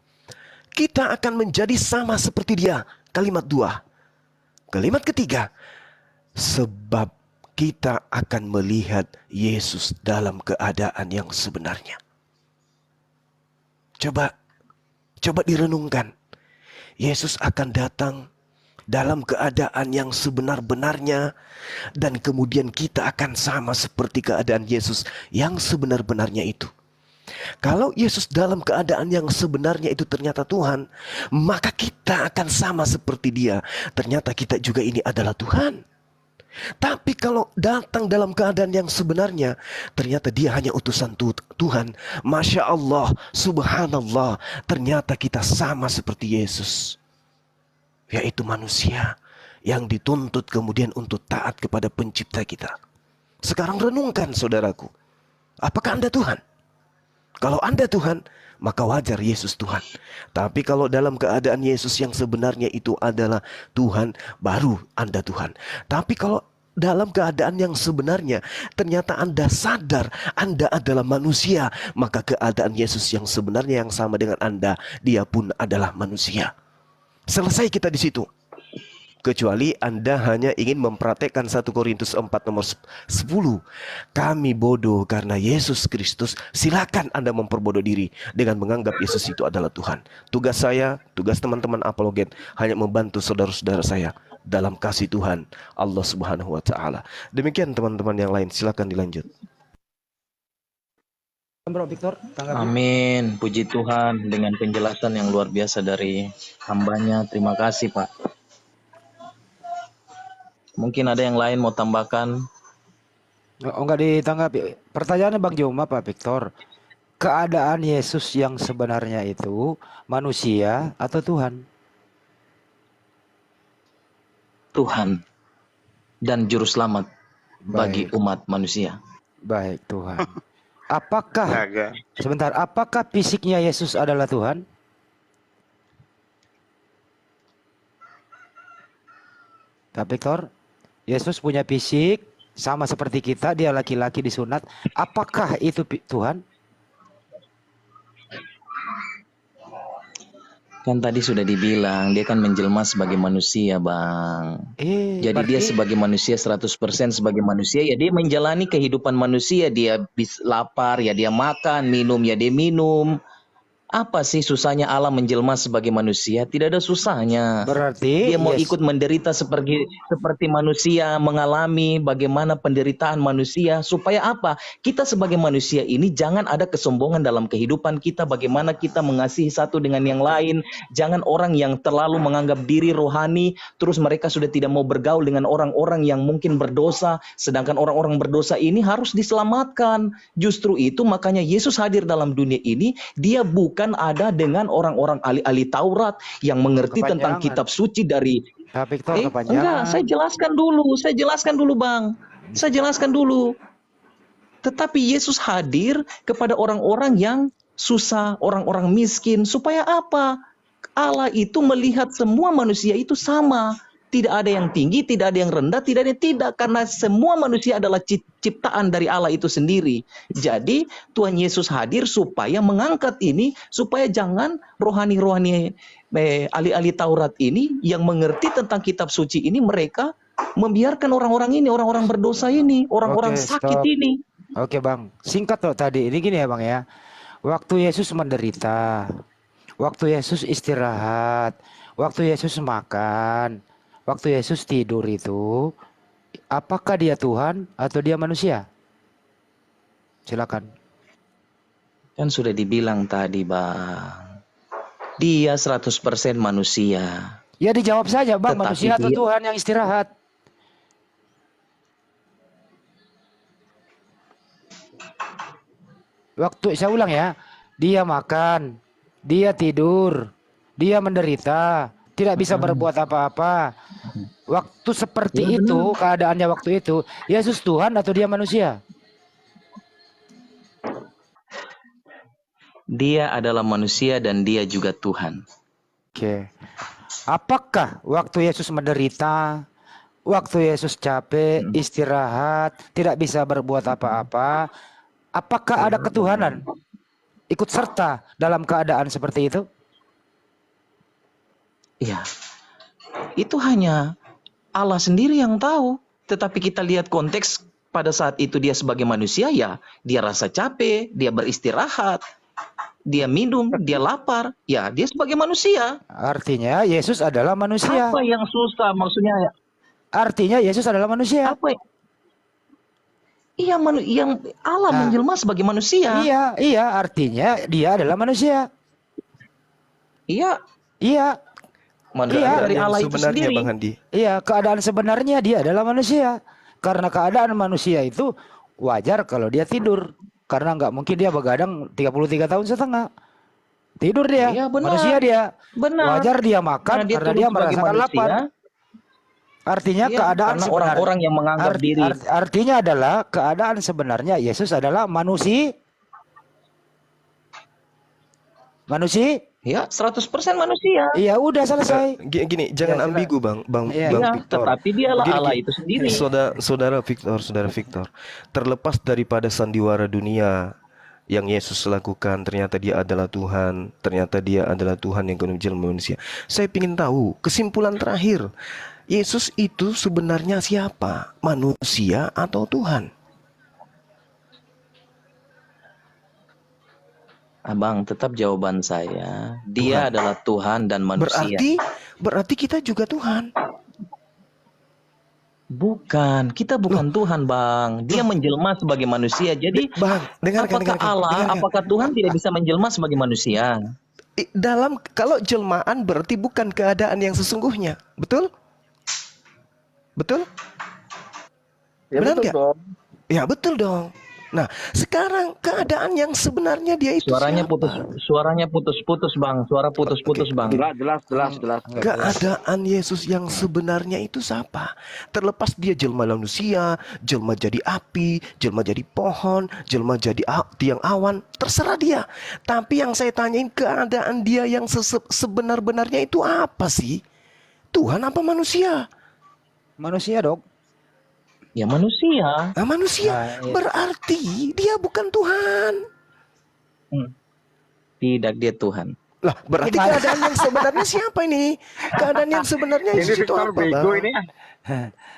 kita akan menjadi sama seperti dia. Kalimat 2. Kalimat ketiga, sebab kita akan melihat Yesus dalam keadaan yang sebenarnya. Coba direnungkan. Yesus akan datang dalam keadaan yang sebenar-benarnya, dan kemudian kita akan sama seperti keadaan Yesus yang sebenar-benarnya itu. Kalau Yesus dalam keadaan yang sebenarnya itu ternyata Tuhan, maka kita akan sama seperti dia. Ternyata kita juga ini adalah Tuhan. Tapi kalau datang dalam keadaan yang sebenarnya, ternyata dia hanya utusan Tuhan. Masya Allah, subhanallah, ternyata kita sama seperti Yesus, yaitu manusia yang dituntut kemudian untuk taat kepada pencipta kita. Sekarang renungkan saudaraku, apakah Anda Tuhan? Kalau Anda Tuhan, maka wajar Yesus Tuhan. Tapi kalau dalam keadaan Yesus yang sebenarnya itu adalah Tuhan, baru Anda Tuhan. Tapi kalau dalam keadaan yang sebenarnya ternyata Anda sadar Anda adalah manusia, maka keadaan Yesus yang sebenarnya yang sama dengan Anda, dia pun adalah manusia. Selesai kita di situ. Kecuali Anda hanya ingin mempraktekkan 1 Korintus 4 nomor 10. Kami bodoh karena Yesus Kristus. Silakan Anda memperbodoh diri dengan menganggap Yesus itu adalah Tuhan. Tugas saya, tugas teman-teman apologet hanya membantu saudara-saudara saya dalam kasih Tuhan Allah Subhanahu wa taala. Demikian teman-teman yang lain, silakan dilanjut.
Bro Victor, tanggapi.
Amin. Puji Tuhan dengan penjelasan yang luar biasa dari hambanya. Terima kasih, Pak. Mungkin ada yang lain mau tambahkan?
Oh, enggak ditanggapi. Pertanyaannya Bang Joma, Pak Victor. Keadaan Yesus yang sebenarnya itu manusia atau Tuhan?
Tuhan dan juru selamat bagi
Baik,
umat manusia.
baik Tuhan. Apakah,
Agak.
sebentar, apakah fisiknya Yesus adalah Tuhan? Pak Victor, Yesus punya fisik sama seperti kita, dia laki-laki disunat. Apakah itu Tuhan?
Kan tadi sudah dibilang, dia kan menjelma sebagai manusia, Bang. Jadi dia
Berarti
sebagai manusia 100% sebagai manusia, ya dia menjalani kehidupan manusia. Dia lapar, ya dia makan, minum, ya dia minum. Apa sih susahnya Allah menjelma sebagai manusia? Tidak ada susahnya.
berarti
Dia mau
Yes.
ikut menderita seperti manusia, mengalami bagaimana penderitaan manusia. Supaya apa? Kita sebagai manusia ini jangan ada kesombongan dalam kehidupan kita. Bagaimana kita mengasihi satu dengan yang lain. Jangan orang yang terlalu menganggap diri rohani, terus mereka sudah tidak mau bergaul dengan orang-orang yang mungkin berdosa. Sedangkan orang-orang berdosa ini harus diselamatkan. Justru itu makanya Yesus hadir dalam dunia ini. Dia bukan ada dengan orang-orang ahli-ahli Taurat yang mengerti tentang
Kepanjangan.
kitab suci dari
Pak Victor
enggak,
kepanjangan.
saya jelaskan dulu Bang. Saya jelaskan dulu. Tetapi Yesus hadir kepada orang-orang yang susah, orang-orang miskin. Supaya apa? Allah itu melihat semua manusia itu sama. Tidak ada yang tinggi, tidak ada yang rendah, tidak ada yang tidak. Karena semua manusia adalah ciptaan dari Allah itu sendiri. Jadi Tuhan Yesus hadir supaya mengangkat ini, supaya jangan rohani-rohani ahli-ahli Taurat ini yang mengerti tentang kitab suci ini, mereka membiarkan orang-orang ini, orang-orang berdosa ini, orang-orang
Oke,
sakit
stop.
ini.
Oke Bang, singkat loh tadi. Ini gini ya Bang ya. Waktu Yesus menderita, waktu Yesus istirahat, waktu Yesus makan, waktu Yesus tidur itu, apakah dia Tuhan atau dia manusia? Silakan.
Kan sudah dibilang tadi Bang, dia 100% manusia.
Ya dijawab saja Bang,
Tetapi
manusia atau
dia-
Tuhan yang istirahat? Waktu saya ulang ya, dia makan, dia tidur, dia menderita, tidak bisa berbuat apa-apa. Waktu seperti itu, keadaannya waktu itu, Yesus Tuhan atau dia manusia?
Dia adalah manusia dan dia juga Tuhan.
Oke. Apakah waktu Yesus menderita, waktu Yesus capek, istirahat, tidak bisa berbuat apa-apa, apakah ada ketuhanan ikut serta dalam keadaan seperti itu?
Iya. Itu hanya Allah sendiri yang tahu. Tetapi kita lihat konteks pada saat itu dia sebagai manusia, ya dia rasa capek, dia beristirahat, dia minum, dia lapar, ya dia sebagai manusia.
Artinya Yesus adalah manusia.
Apa yang susah maksudnya?
Artinya Yesus adalah manusia.
Apa? Iya, yang Allah
Nah,
menjelma sebagai manusia.
Iya, artinya dia adalah manusia.
Iya,
Iya,
manusia
Iya.
dari
Yang
Allah itu
sebenarnya
sendiri.
Bang Handi.
iya, keadaan sebenarnya dia adalah manusia. Karena keadaan manusia itu wajar kalau dia tidur. Karena nggak mungkin dia begadang 33 tahun setengah. Tidur dia,
Iya, benar.
manusia dia.
Benar.
Wajar dia makan karena
turun
dia
sebagai
merasakan
manusia.
lapar. Artinya
Iya,
keadaan
karena
sebenarnya.
orang-orang yang menganggap diri.
Artinya adalah keadaan sebenarnya Yesus adalah manusia. Manusia?
Ya, 100% manusia.
Iya, udah selesai.
Gini, jangan
silakan.
ambigu Bang
Iya.
Bang
Iya,
Victor.
tetapi dialah
Gini,
Allah
gini.
itu sendiri.
Saudara Victor, terlepas daripada sandiwara dunia yang Yesus lakukan, ternyata dia adalah Tuhan, ternyata dia adalah Tuhan yang kemudian manusia. Saya ingin tahu kesimpulan terakhir, Yesus itu sebenarnya siapa? Manusia atau Tuhan?
Abang, tetap jawaban saya, dia adalah Tuhan dan manusia.
Berarti kita juga Tuhan.
Bukan, kita bukan Tuhan, Bang. Dia menjelma sebagai manusia. Jadi,
Bang, dengarkan,
apakah Allah,
dengarkan.
apakah Tuhan tidak bisa menjelma sebagai manusia?
Kalau jelmaan berarti bukan keadaan yang sesungguhnya, betul? Betul?
Ya
Benar
betul
nggak?
dong.
Ya betul dong. Nah, sekarang keadaan yang sebenarnya dia itu
Suaranya
siapa?
putus-putus, Bang. Suara putus-putus, Bang.
Jelas.
Keadaan Yesus yang sebenarnya itu siapa? Terlepas dia jelma manusia, jelma jadi api, jelma jadi pohon, jelma jadi tiang awan, terserah dia. Tapi yang saya tanyain, keadaan dia yang sebenar-benarnya itu apa sih? Tuhan apa manusia?
Manusia dong.
Ya manusia.
Nah, manusia
Nah, iya.
berarti dia bukan Tuhan.
Tidak, dia Tuhan.
Lah, berarti keadaan yang sebenarnya siapa ini? Keadaan yang sebenarnya Yesus itu apa, Bang?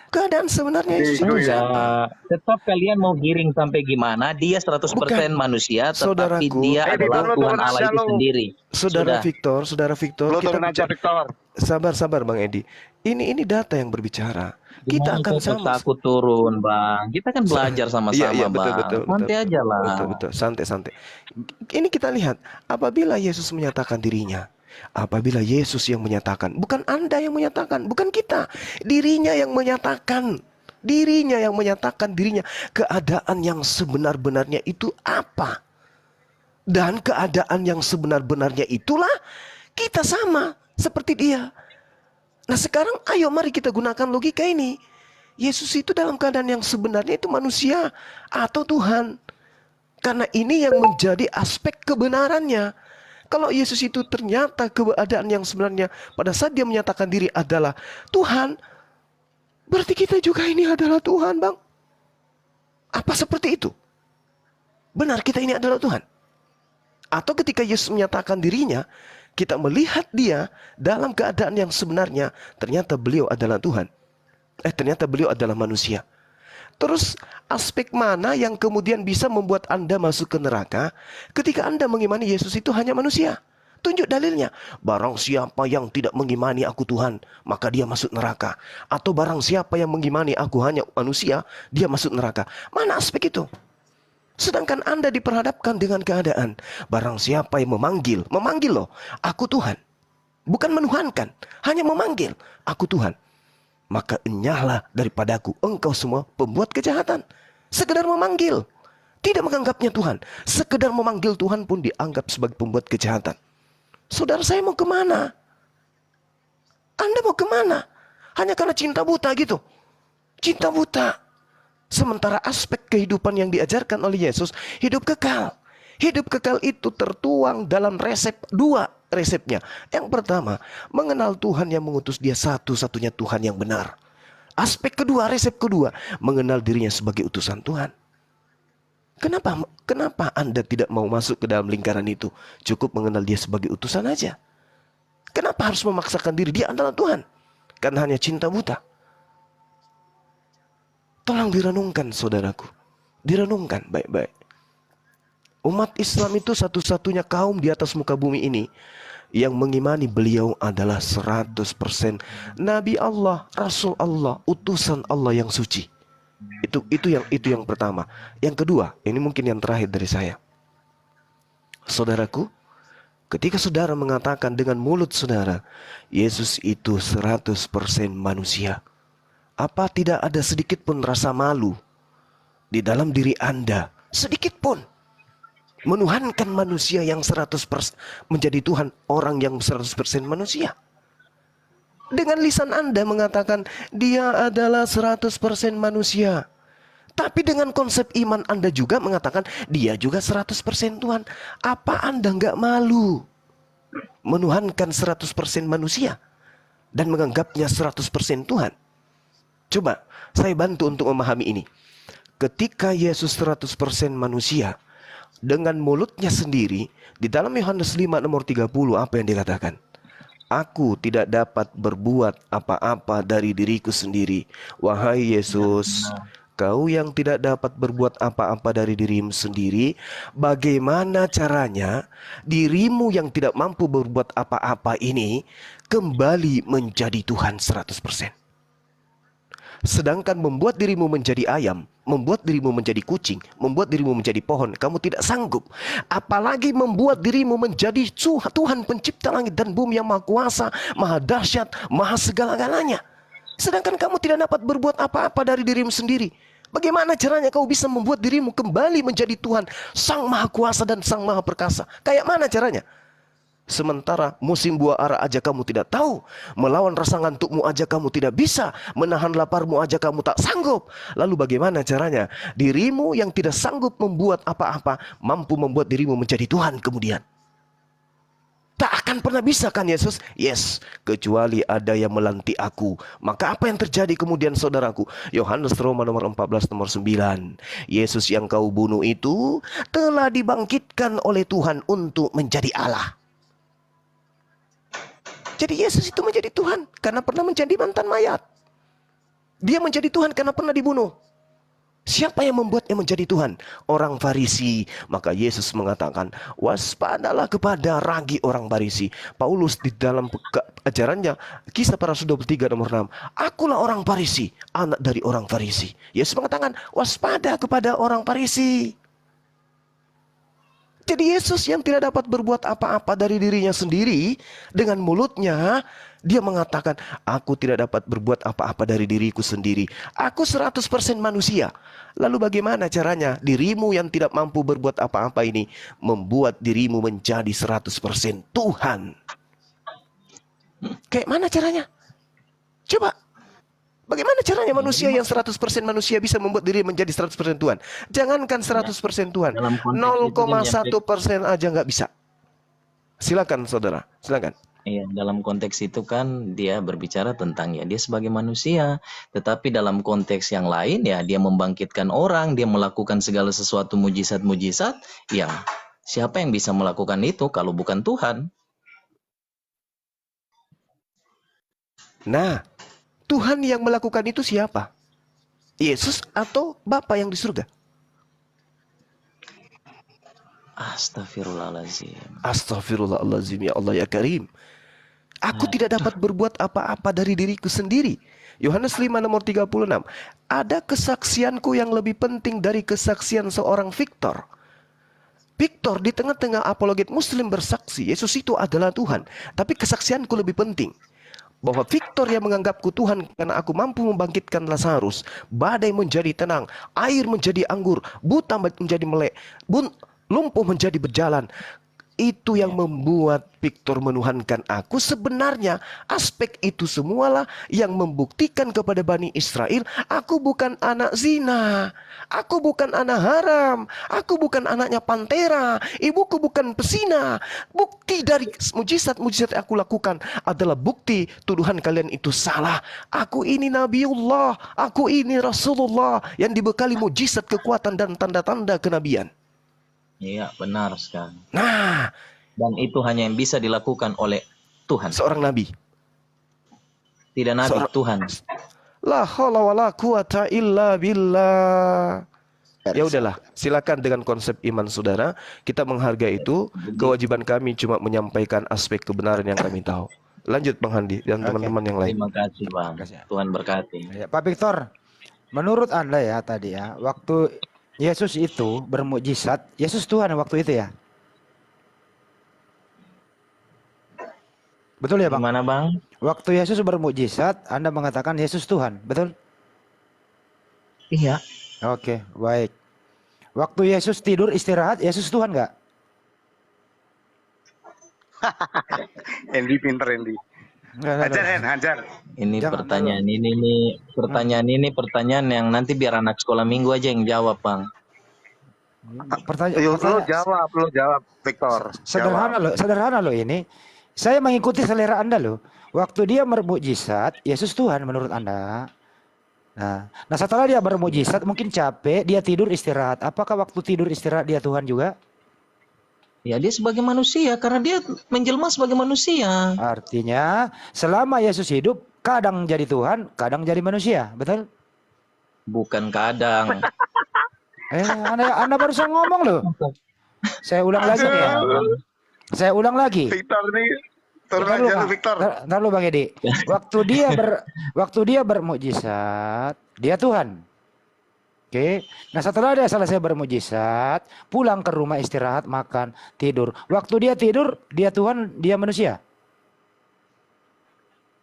Keadaan sebenarnya Yesus itu siapa?
Tetap kalian mau giring sampai gimana? Dia 100%
Bukan.
manusia, tetapi
Saudaraku.
dia adalah
Turun
Tuhan Allah
aja
itu
lu.
sendiri.
Saudara Victor,
Lo
kita
turun aja, Victor.
sabar Bang Edi. Ini data yang berbicara. Kita
Gimana
akan
kok
sama.
aku turun, Bang? Kita kan belajar sama-sama,
Iya,
Bang. Santai aja lah.
Betul, santai. Ini kita lihat, apabila Yesus menyatakan dirinya, apabila Yesus yang menyatakan, bukan Anda yang menyatakan, bukan kita, dirinya yang menyatakan, dirinya, keadaan yang sebenar-benarnya itu apa? Dan keadaan yang sebenar-benarnya itulah kita sama seperti dia. Nah sekarang ayo mari kita gunakan logika ini. Yesus itu dalam keadaan yang sebenarnya itu manusia atau Tuhan. Karena ini yang menjadi aspek kebenarannya. Kalau Yesus itu ternyata keadaan yang sebenarnya pada saat dia menyatakan diri adalah Tuhan, berarti kita juga ini adalah Tuhan, Bang. Apa seperti itu? Benar kita ini adalah Tuhan? Atau ketika Yesus menyatakan dirinya, kita melihat dia dalam keadaan yang sebenarnya, ternyata beliau adalah Tuhan. Ternyata beliau adalah manusia. Terus aspek mana yang kemudian bisa membuat Anda masuk ke neraka ketika Anda mengimani Yesus itu hanya manusia? Tunjuk dalilnya. Barang siapa yang tidak mengimani aku Tuhan, maka dia masuk neraka. Atau barang siapa yang mengimani aku hanya manusia, dia masuk neraka. Mana aspek itu? Sedangkan Anda diperhadapkan dengan keadaan barang siapa yang memanggil loh, aku Tuhan. Bukan menuhankan, hanya memanggil, aku Tuhan. Maka enyahlah daripadaku engkau semua pembuat kejahatan. Sekedar memanggil, tidak menganggapnya Tuhan. Sekedar memanggil Tuhan pun dianggap sebagai pembuat kejahatan. Saudara saya mau kemana? Anda mau kemana? Hanya karena cinta buta gitu. Cinta buta. Sementara aspek kehidupan yang diajarkan oleh Yesus, hidup kekal. Hidup kekal itu tertuang dalam dua resepnya. Yang pertama, mengenal Tuhan yang mengutus dia satu-satunya Tuhan yang benar. Resep kedua, mengenal dirinya sebagai utusan Tuhan. Kenapa Anda tidak mau masuk ke dalam lingkaran itu? Cukup mengenal dia sebagai utusan aja. Kenapa harus memaksakan diri dia adalah Tuhan? Karena hanya cinta buta. Tolong direnungkan saudaraku. Direnungkan baik-baik. Umat Islam itu satu-satunya kaum di atas muka bumi ini yang mengimani beliau adalah 100% Nabi Allah, Rasul Allah, utusan Allah yang suci. Itu yang pertama. Yang kedua, ini mungkin yang terakhir dari saya. Saudaraku, ketika saudara mengatakan dengan mulut saudara, Yesus itu 100% manusia. Apa tidak ada sedikit pun rasa malu di dalam diri Anda? Sedikit pun. Menuhankan manusia yang 100% menjadi Tuhan, orang yang 100% manusia. Dengan lisan Anda mengatakan dia adalah 100% manusia. Tapi dengan konsep iman Anda juga mengatakan dia juga 100% Tuhan. Apa Anda nggak malu menuhankan 100% manusia dan menganggapnya 100% Tuhan? Coba saya bantu untuk memahami ini. Ketika Yesus 100% manusia, dengan mulutnya sendiri, di dalam Yohanes 5 nomor 30 apa yang dikatakan? Aku tidak dapat berbuat apa-apa dari diriku sendiri. Wahai Yesus, kau yang tidak dapat berbuat apa-apa dari dirimu sendiri, bagaimana caranya dirimu yang tidak mampu berbuat apa-apa ini kembali menjadi Tuhan 100%? Sedangkan membuat dirimu menjadi ayam, membuat dirimu menjadi kucing, membuat dirimu menjadi pohon, kamu tidak sanggup. Apalagi membuat dirimu menjadi Tuhan pencipta langit dan bumi yang maha kuasa, maha dahsyat, maha segala-galanya. Sedangkan kamu tidak dapat berbuat apa-apa dari dirimu sendiri. Bagaimana caranya kau bisa membuat dirimu kembali menjadi Tuhan, Sang Maha Kuasa dan Sang Maha Perkasa? Kayak mana caranya? Sementara musim buah ara aja kamu tidak tahu, melawan rasa ngantukmu aja kamu tidak bisa, menahan laparmu aja kamu tak sanggup. Lalu bagaimana caranya? Dirimu yang tidak sanggup membuat apa-apa, mampu membuat dirimu menjadi Tuhan kemudian. Tak akan pernah bisa kan Yesus? Yes, kecuali ada yang melantik aku. Maka apa yang terjadi kemudian saudaraku? Yohanes Roma nomor 14 nomor 9. Yesus yang kau bunuh itu telah dibangkitkan oleh Tuhan untuk menjadi Allah. Jadi Yesus itu menjadi Tuhan karena pernah menjadi mantan mayat. Dia menjadi Tuhan karena pernah dibunuh. Siapa yang membuatnya menjadi Tuhan? Orang Farisi. Maka Yesus mengatakan, waspadalah kepada ragi orang Farisi. Paulus di dalam ajarannya, Kisah Para Rasul 23 nomor 6. Akulah orang Farisi, anak dari orang Farisi. Yesus mengatakan, waspada kepada orang Farisi. Jadi Yesus yang tidak dapat berbuat apa-apa dari dirinya sendiri, dengan mulutnya dia mengatakan, aku tidak dapat berbuat apa-apa dari diriku sendiri. Aku 100% manusia. Lalu bagaimana caranya? Dirimu yang tidak mampu berbuat apa-apa ini membuat dirimu menjadi 100% Tuhan. Kayak mana caranya? Coba. Bagaimana caranya manusia yang 100% manusia bisa membuat diri menjadi 100% Tuhan? Jangankan 100% Tuhan, 0,1% aja nggak bisa. Silakan saudara, silakan.
Iya, dalam konteks itu kan dia berbicara tentang ya dia sebagai manusia, tetapi dalam konteks yang lain ya dia membangkitkan orang, dia melakukan segala sesuatu mujizat-mujizat yang siapa yang bisa melakukan itu kalau bukan Tuhan?
Nah, Tuhan yang melakukan itu siapa? Yesus atau Bapa yang di surga?
Astagfirullahaladzim.
Astagfirullahaladzim, ya Allah ya Karim. Aku tidak dapat berbuat apa-apa dari diriku sendiri. Yohanes 5 nomor 36. Ada kesaksianku yang lebih penting dari kesaksian seorang Victor. Victor di tengah-tengah apologet muslim bersaksi Yesus itu adalah Tuhan. Tapi kesaksianku lebih penting. Bahwa Victor yang menganggapku Tuhan karena aku mampu membangkitkan Lazarus, badai menjadi tenang, air menjadi anggur, buta menjadi melek, lumpuh menjadi berjalan. Itu yang membuat Victor menuhankan aku. Sebenarnya aspek itu semualah yang membuktikan kepada Bani Israel, aku bukan anak zina, aku bukan anak haram, aku bukan anaknya pantera, ibuku bukan pesina. Bukti dari mujizat-mujizat yang aku lakukan adalah bukti tuduhan kalian itu salah. Aku ini Nabiullah, aku ini Rasulullah yang dibekali mujizat, kekuatan dan tanda-tanda kenabian.
Iya, benar sekali.
Nah,
dan itu hanya yang bisa dilakukan oleh Tuhan.
Seorang nabi.
Tidak nabi, Tuhan.
La haula wala quwata illa billah. Ya udahlah, silakan dengan konsep iman saudara. Kita menghargai itu. Kewajiban kami cuma menyampaikan aspek kebenaran yang kami tahu. Lanjut Bang Handi dan teman-teman yang lain.
Terima kasih Bang. Tuhan berkati.
Ya, Pak Victor, menurut Anda ya tadi ya, waktu Yesus itu bermukjizat, Yesus Tuhan waktu itu ya? Betul ya Bang?
Gimana Bang?
Waktu Yesus bermukjizat, Anda mengatakan Yesus Tuhan, betul?
Iya.
Oke, baik. Waktu Yesus tidur istirahat, Yesus Tuhan nggak?
Andy pinter Andy. Hajar Hen, hajar.
Ini
Jangan
pertanyaan ini pertanyaan yang nanti biar anak sekolah minggu aja yang jawab Bang.
Lo jawab Victor.
Sederhana loh ini. Saya mengikuti selera Anda loh. Waktu dia bermukjizat, Yesus Tuhan menurut Anda. Nah setelah dia bermukjizat mungkin capek, dia tidur istirahat. Apakah waktu tidur istirahat dia Tuhan juga?
Ya dia sebagai manusia karena dia menjelma sebagai manusia.
Artinya selama Yesus hidup kadang jadi Tuhan, kadang jadi manusia, betul?
Bukan kadang.
Anda barusan ngomong loh. Saya ulang lagi ya. Saya ulang lagi.
Victor nih Turun
Ntar
aja
lu,
lu,
Bang.
Victor.
Ntar lu, Bang Edi. Waktu dia bermukjizat, dia Tuhan. Oke. Nah, setelah dia selesai bermukjizat, pulang ke rumah istirahat, makan, tidur. Waktu dia tidur, dia Tuhan, dia manusia.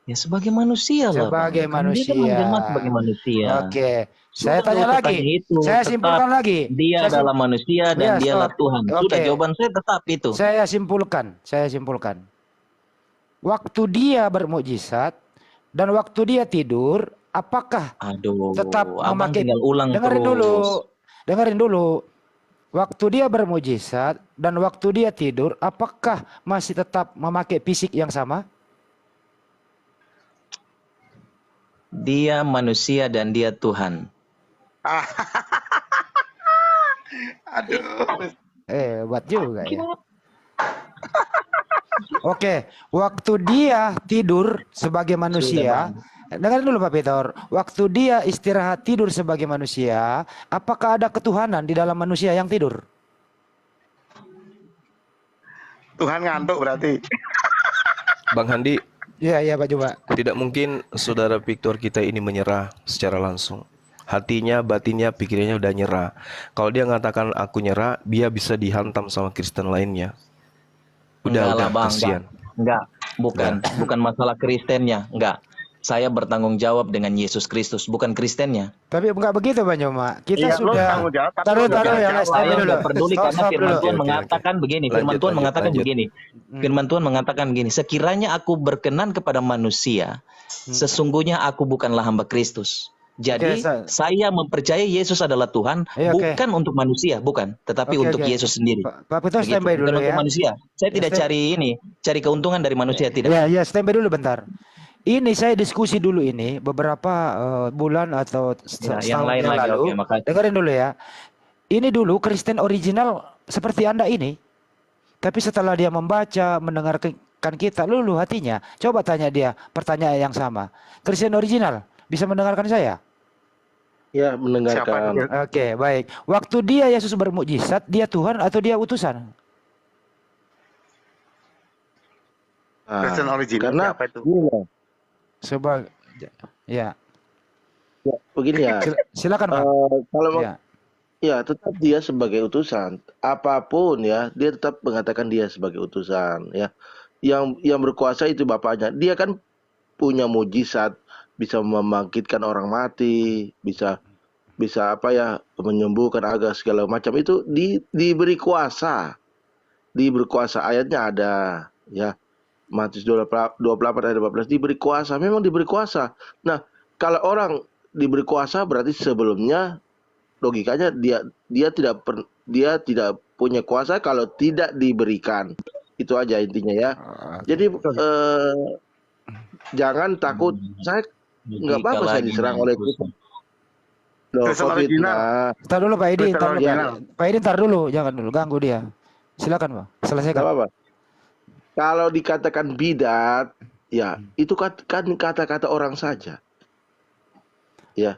Ya sebagai manusia lah Bang.
Sebagai
Kan dia kan
manusia.
menjelma sebagai manusia.
Oke. Saya
Sudah
tanya
nggak usah
lagi.
tanya itu.
Saya
Tetap
simpulkan lagi.
dia
Saya sim-
adalah manusia dan
Ya,
dialah
stop.
Tuhan. Sudah
Oke.
jawaban saya tetap itu.
Saya simpulkan. Waktu dia bermukjizat dan waktu dia tidur, apakah
Aduh,
tetap
abang
memakai?
tinggal ulang
Dengerin
terus.
dulu. Dengerin dulu. Waktu dia bermukjizat dan waktu dia tidur, apakah masih tetap memakai fisik yang sama?
Dia manusia dan dia Tuhan.
Aduh.
Buat juga ya. Oke, waktu dia tidur sebagai manusia, dengerin dulu Pak Peter. Waktu dia istirahat tidur sebagai manusia, apakah ada ketuhanan di dalam manusia yang tidur?
Tuhan ngantuk berarti.
Bang Handi,
Iya Pak coba.
tidak mungkin saudara Victor kita ini menyerah secara langsung. Hatinya, batinnya, pikirannya udah nyerah. Kalau dia mengatakan aku nyerah, dia bisa dihantam sama Kristen lainnya.
Enggak lah Bang,
kasihan.
enggak. Bukan masalah Kristennya, enggak. Saya bertanggung jawab dengan Yesus Kristus, bukan Kristennya.
Tapi enggak begitu Bang Joma. Kita
Iya, lo
sudah
tanggung jawab, tapi
taruh
lo nggak
yang
jawab.
stop
Saya
dulu.
nggak peduli karena
Stop
firman
dulu.
Tuhan
Oke.
mengatakan begini. Firman
Lanjut,
Tuhan
lanjut,
mengatakan
lanjut.
begini. Firman Tuhan mengatakan begini. Sekiranya aku berkenan kepada manusia, sesungguhnya aku bukanlah hamba Kristus. Jadi
Oke,
saya mempercayai Yesus adalah Tuhan,
Iya, oke.
bukan untuk manusia, bukan, tetapi
Oke,
untuk
oke.
Yesus sendiri.
Pak Peter
Begitu,
standby
bukan
dulu
untuk
ya.
manusia. Saya tidak cari keuntungan dari manusia, tidak.
Ya, standby dulu bentar. Ini saya diskusi dulu ini beberapa bulan atau
Ya, yang
setahun
lain
yang
lagi,
lalu.
oke, makasih.
Dengerin dulu ya. Ini dulu Kristen original seperti Anda ini. Tapi setelah dia membaca, mendengarkan kita luluh hatinya. Coba tanya dia pertanyaan yang sama. Kristen original bisa mendengarkan saya?
Ya,
Siapa
mendengarkan.
itu?
Oke, baik. Waktu dia Yesus bermukjizat, dia Tuhan atau dia utusan?
Nah,
Kristen original
karena
siapa itu?
gini loh,
Sebagai ya,
ya, begini ya.
silakan Pak.
Kalau
Ya.
ya tetap dia sebagai utusan, apapun ya, dia tetap mengatakan dia sebagai utusan ya. Yang berkuasa itu Bapaknya. Dia kan punya mujizat, bisa membangkitkan orang mati, bisa apa ya, menyembuhkan agak segala macam itu diberi kuasa. Diberi kuasa, ayatnya ada ya. Matius 28 ayat 18 diberi kuasa, memang diberi kuasa. Nah, kalau orang diberi kuasa berarti sebelumnya logikanya dia tidak punya kuasa kalau tidak diberikan. Itu aja intinya ya. Jadi jangan takut. Saya nggak apa-apa saya diserang oleh Kristen.
Kristen original.
Ntar dulu Pak Edi,
Kristen
ntar dulu,
original.
Pak Edi ntar dulu, jangan dulu ganggu dia. Silakan Pak,
Nggak
selesaikan.
apa-apa. Kalau dikatakan bidat, ya itu kan kata-kata orang saja. Ya,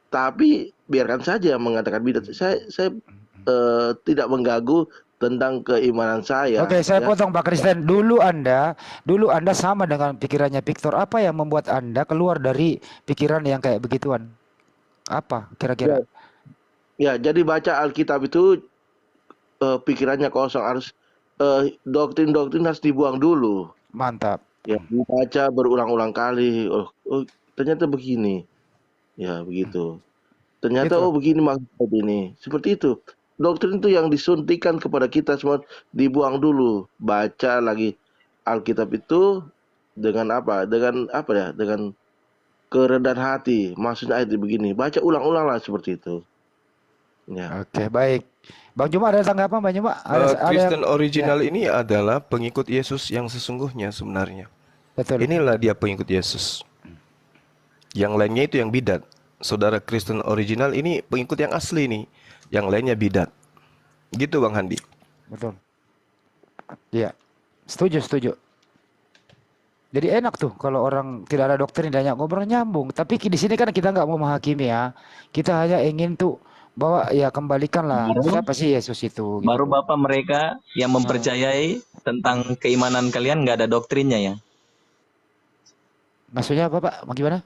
tapi biarkan saja mengatakan bidat. Saya tidak mengganggu tentang keimanan saya.
Oke, saya
ya.
potong Pak Kristen. Dulu Anda sama dengan pikirannya Victor. Apa yang membuat Anda keluar dari pikiran yang kayak begituan? Apa kira-kira?
Ya, jadi baca Alkitab itu pikirannya kosong, harus doktrin-doktrin harus dibuang dulu.
Mantap.
Ya, dibaca berulang-ulang kali. Oh, ternyata begini. Ya, begitu. Ternyata
Gitu.
begini maksud ini. Seperti itu. Doktrin itu yang disuntikan kepada kita semua dibuang dulu. Baca lagi Alkitab itu dengan apa? Dengan apa ya? Dengan kerendahan hati. Maksudnya ayat begini. Baca ulang-ulang lah seperti itu. Ya.
Oke, baik. Bang Juma ada tanggapan Bang Juma?
Kristen original ini adalah pengikut Yesus yang sesungguhnya sebenarnya.
Betul.
Inilah dia pengikut Yesus. Yang lainnya itu yang bidat. Saudara Kristen original ini pengikut yang asli nih. Yang lainnya bidat. Gitu Bang Handi.
Betul. Iya. Setuju. Jadi enak tuh kalau orang tidak ada doktrin, banyak ngobrol nyambung. Tapi di sini kan kita nggak mau menghakimi ya. Kita hanya ingin tuh bahwa ya kembalikanlah
Baru
siapa sih Yesus itu gitu
baru
loh.
Bapak mereka yang mempercayai tentang keimanan kalian nggak ada doktrinnya ya.
Maksudnya apa Pak? Gimana?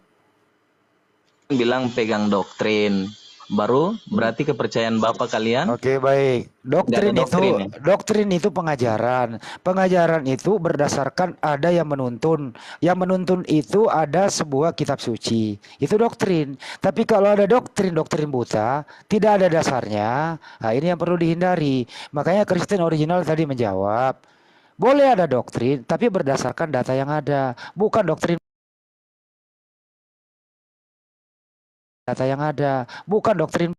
Bilang pegang doktrin. Baru berarti kepercayaan Bapak kalian
Oke, baik.
nggak ada doktrin ya.
Doktrin itu pengajaran. Pengajaran itu berdasarkan ada yang menuntun. Yang menuntun itu ada sebuah kitab suci. Itu doktrin. Tapi kalau ada doktrin buta, tidak ada dasarnya. Nah, ini yang perlu dihindari. Makanya Kristen original tadi menjawab, boleh ada doktrin, tapi berdasarkan data yang ada. Bukan doktrin data yang ada. Bukan doktrin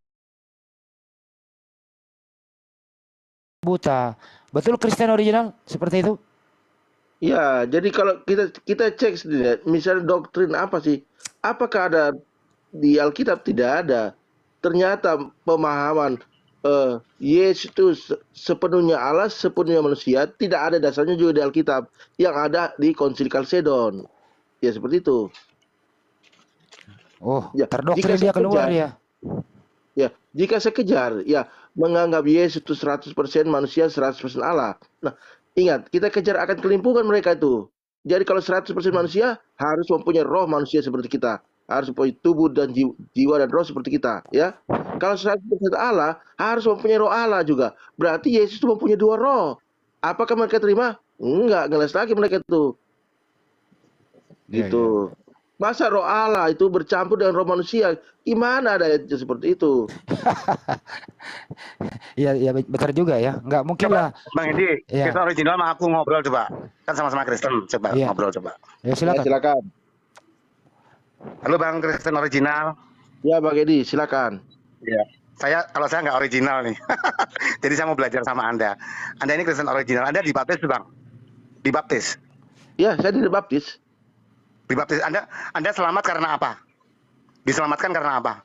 buta. Betul Kristen original seperti itu?
Ya, jadi kalau kita cek sendiri, misalnya doktrin apa sih? Apakah ada di Alkitab? Tidak ada. Ternyata pemahaman Yesus itu sepenuhnya Allah, sepenuhnya manusia, tidak ada dasarnya juga di Alkitab. Yang ada di Konsili Kalsedon. Ya seperti itu.
Oh,
Ya,
terdoktrin
jika
dia
saya
keluar
kejar,
ya.
ya, jika saya kejar, ya menganggap Yesus itu 100% manusia, 100% Allah. Nah, ingat, kita kejar akan kelimpungan mereka itu. Jadi kalau 100% manusia, harus mempunyai roh manusia seperti kita. Harus mempunyai tubuh dan jiwa dan roh seperti kita. Ya, kalau 100% Allah, harus mempunyai roh Allah juga. Berarti Yesus itu mempunyai 2 roh. Apakah mereka terima? Enggak, ngeles lagi mereka itu.
Iya,
Gitu. Masa roh Allah itu bercampur dengan roh manusia? Gimana ada ayatnya seperti itu?
Iya, iya betul juga ya. Nggak mungkin
Coba
lah.
Bang Edi,
Iya.
Kristen original sama aku ngobrol coba. Kan sama-sama Kristen, coba
Iya.
ngobrol coba.
Ya
Ya,
silakan.
silakan.
Halo Bang Kristen original.
Ya, Bang Edi, silakan.
Iya. Kalau saya nggak original nih. Jadi saya mau belajar sama Anda. Anda ini Kristen original. Anda dibaptis Bang? Dibaptis?
Ya, saya dibaptis.
Dibaptis. Anda selamat karena apa? Diselamatkan karena apa?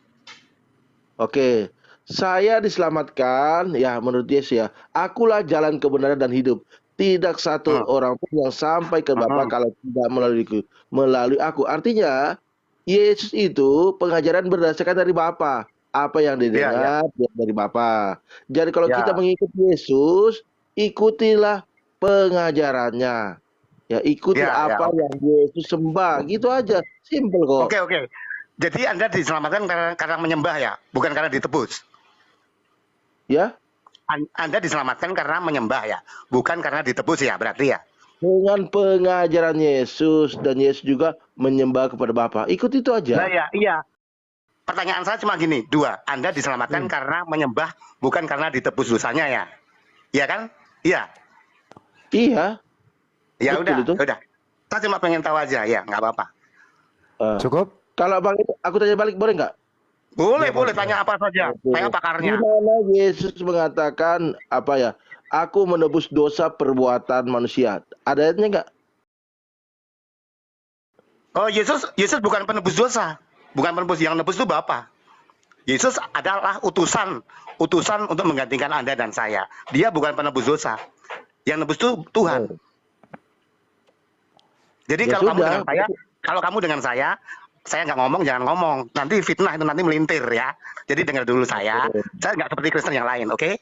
Oke, saya diselamatkan, ya menurut Yesus ya. Akulah jalan kebenaran dan hidup. Tidak satu orang pun yang sampai ke Bapa kalau tidak melalui aku. Artinya, Yesus itu pengajaran berdasarkan dari Bapa. Apa yang didengar dari Bapa. Jadi kalau kita mengikuti Yesus, ikutilah pengajarannya. Ya, ikuti apa yang Yesus sembah. Gitu aja. Simple kok.
Oke. Jadi Anda diselamatkan karena menyembah ya, bukan karena ditebus.
Ya.
Anda diselamatkan karena menyembah ya, bukan karena ditebus ya, berarti ya.
Dengan pengajaran Yesus, dan Yesus juga menyembah kepada Bapa. Ikut itu aja.
Nah, iya. Pertanyaan saya cuma gini, 2. Anda diselamatkan karena menyembah, bukan karena ditebus dosanya ya. Iya kan? Iya.
Iya.
Ya
Betul
udah. Saya cuma pengen tahu aja, ya nggak apa-apa.
Cukup?
Kalau Bang, aku tanya balik boleh nggak?
Boleh tanya apa saja. Saya pakarnya.
Gimana Yesus mengatakan apa ya? Aku menebus dosa perbuatan manusia. Ada ayatnya nggak?
Oh, Yesus bukan penebus dosa. Bukan penebus, yang nebus itu Bapa. Yesus adalah utusan untuk menggantikan Anda dan saya. Dia bukan penebus dosa. Yang nebus itu Tuhan. Jadi
Ya
kalau
sudah.
kamu dengan saya nggak ngomong, jangan ngomong. Nanti fitnah itu nanti melintir ya. Jadi dengar dulu saya nggak seperti Kristen yang lain, oke?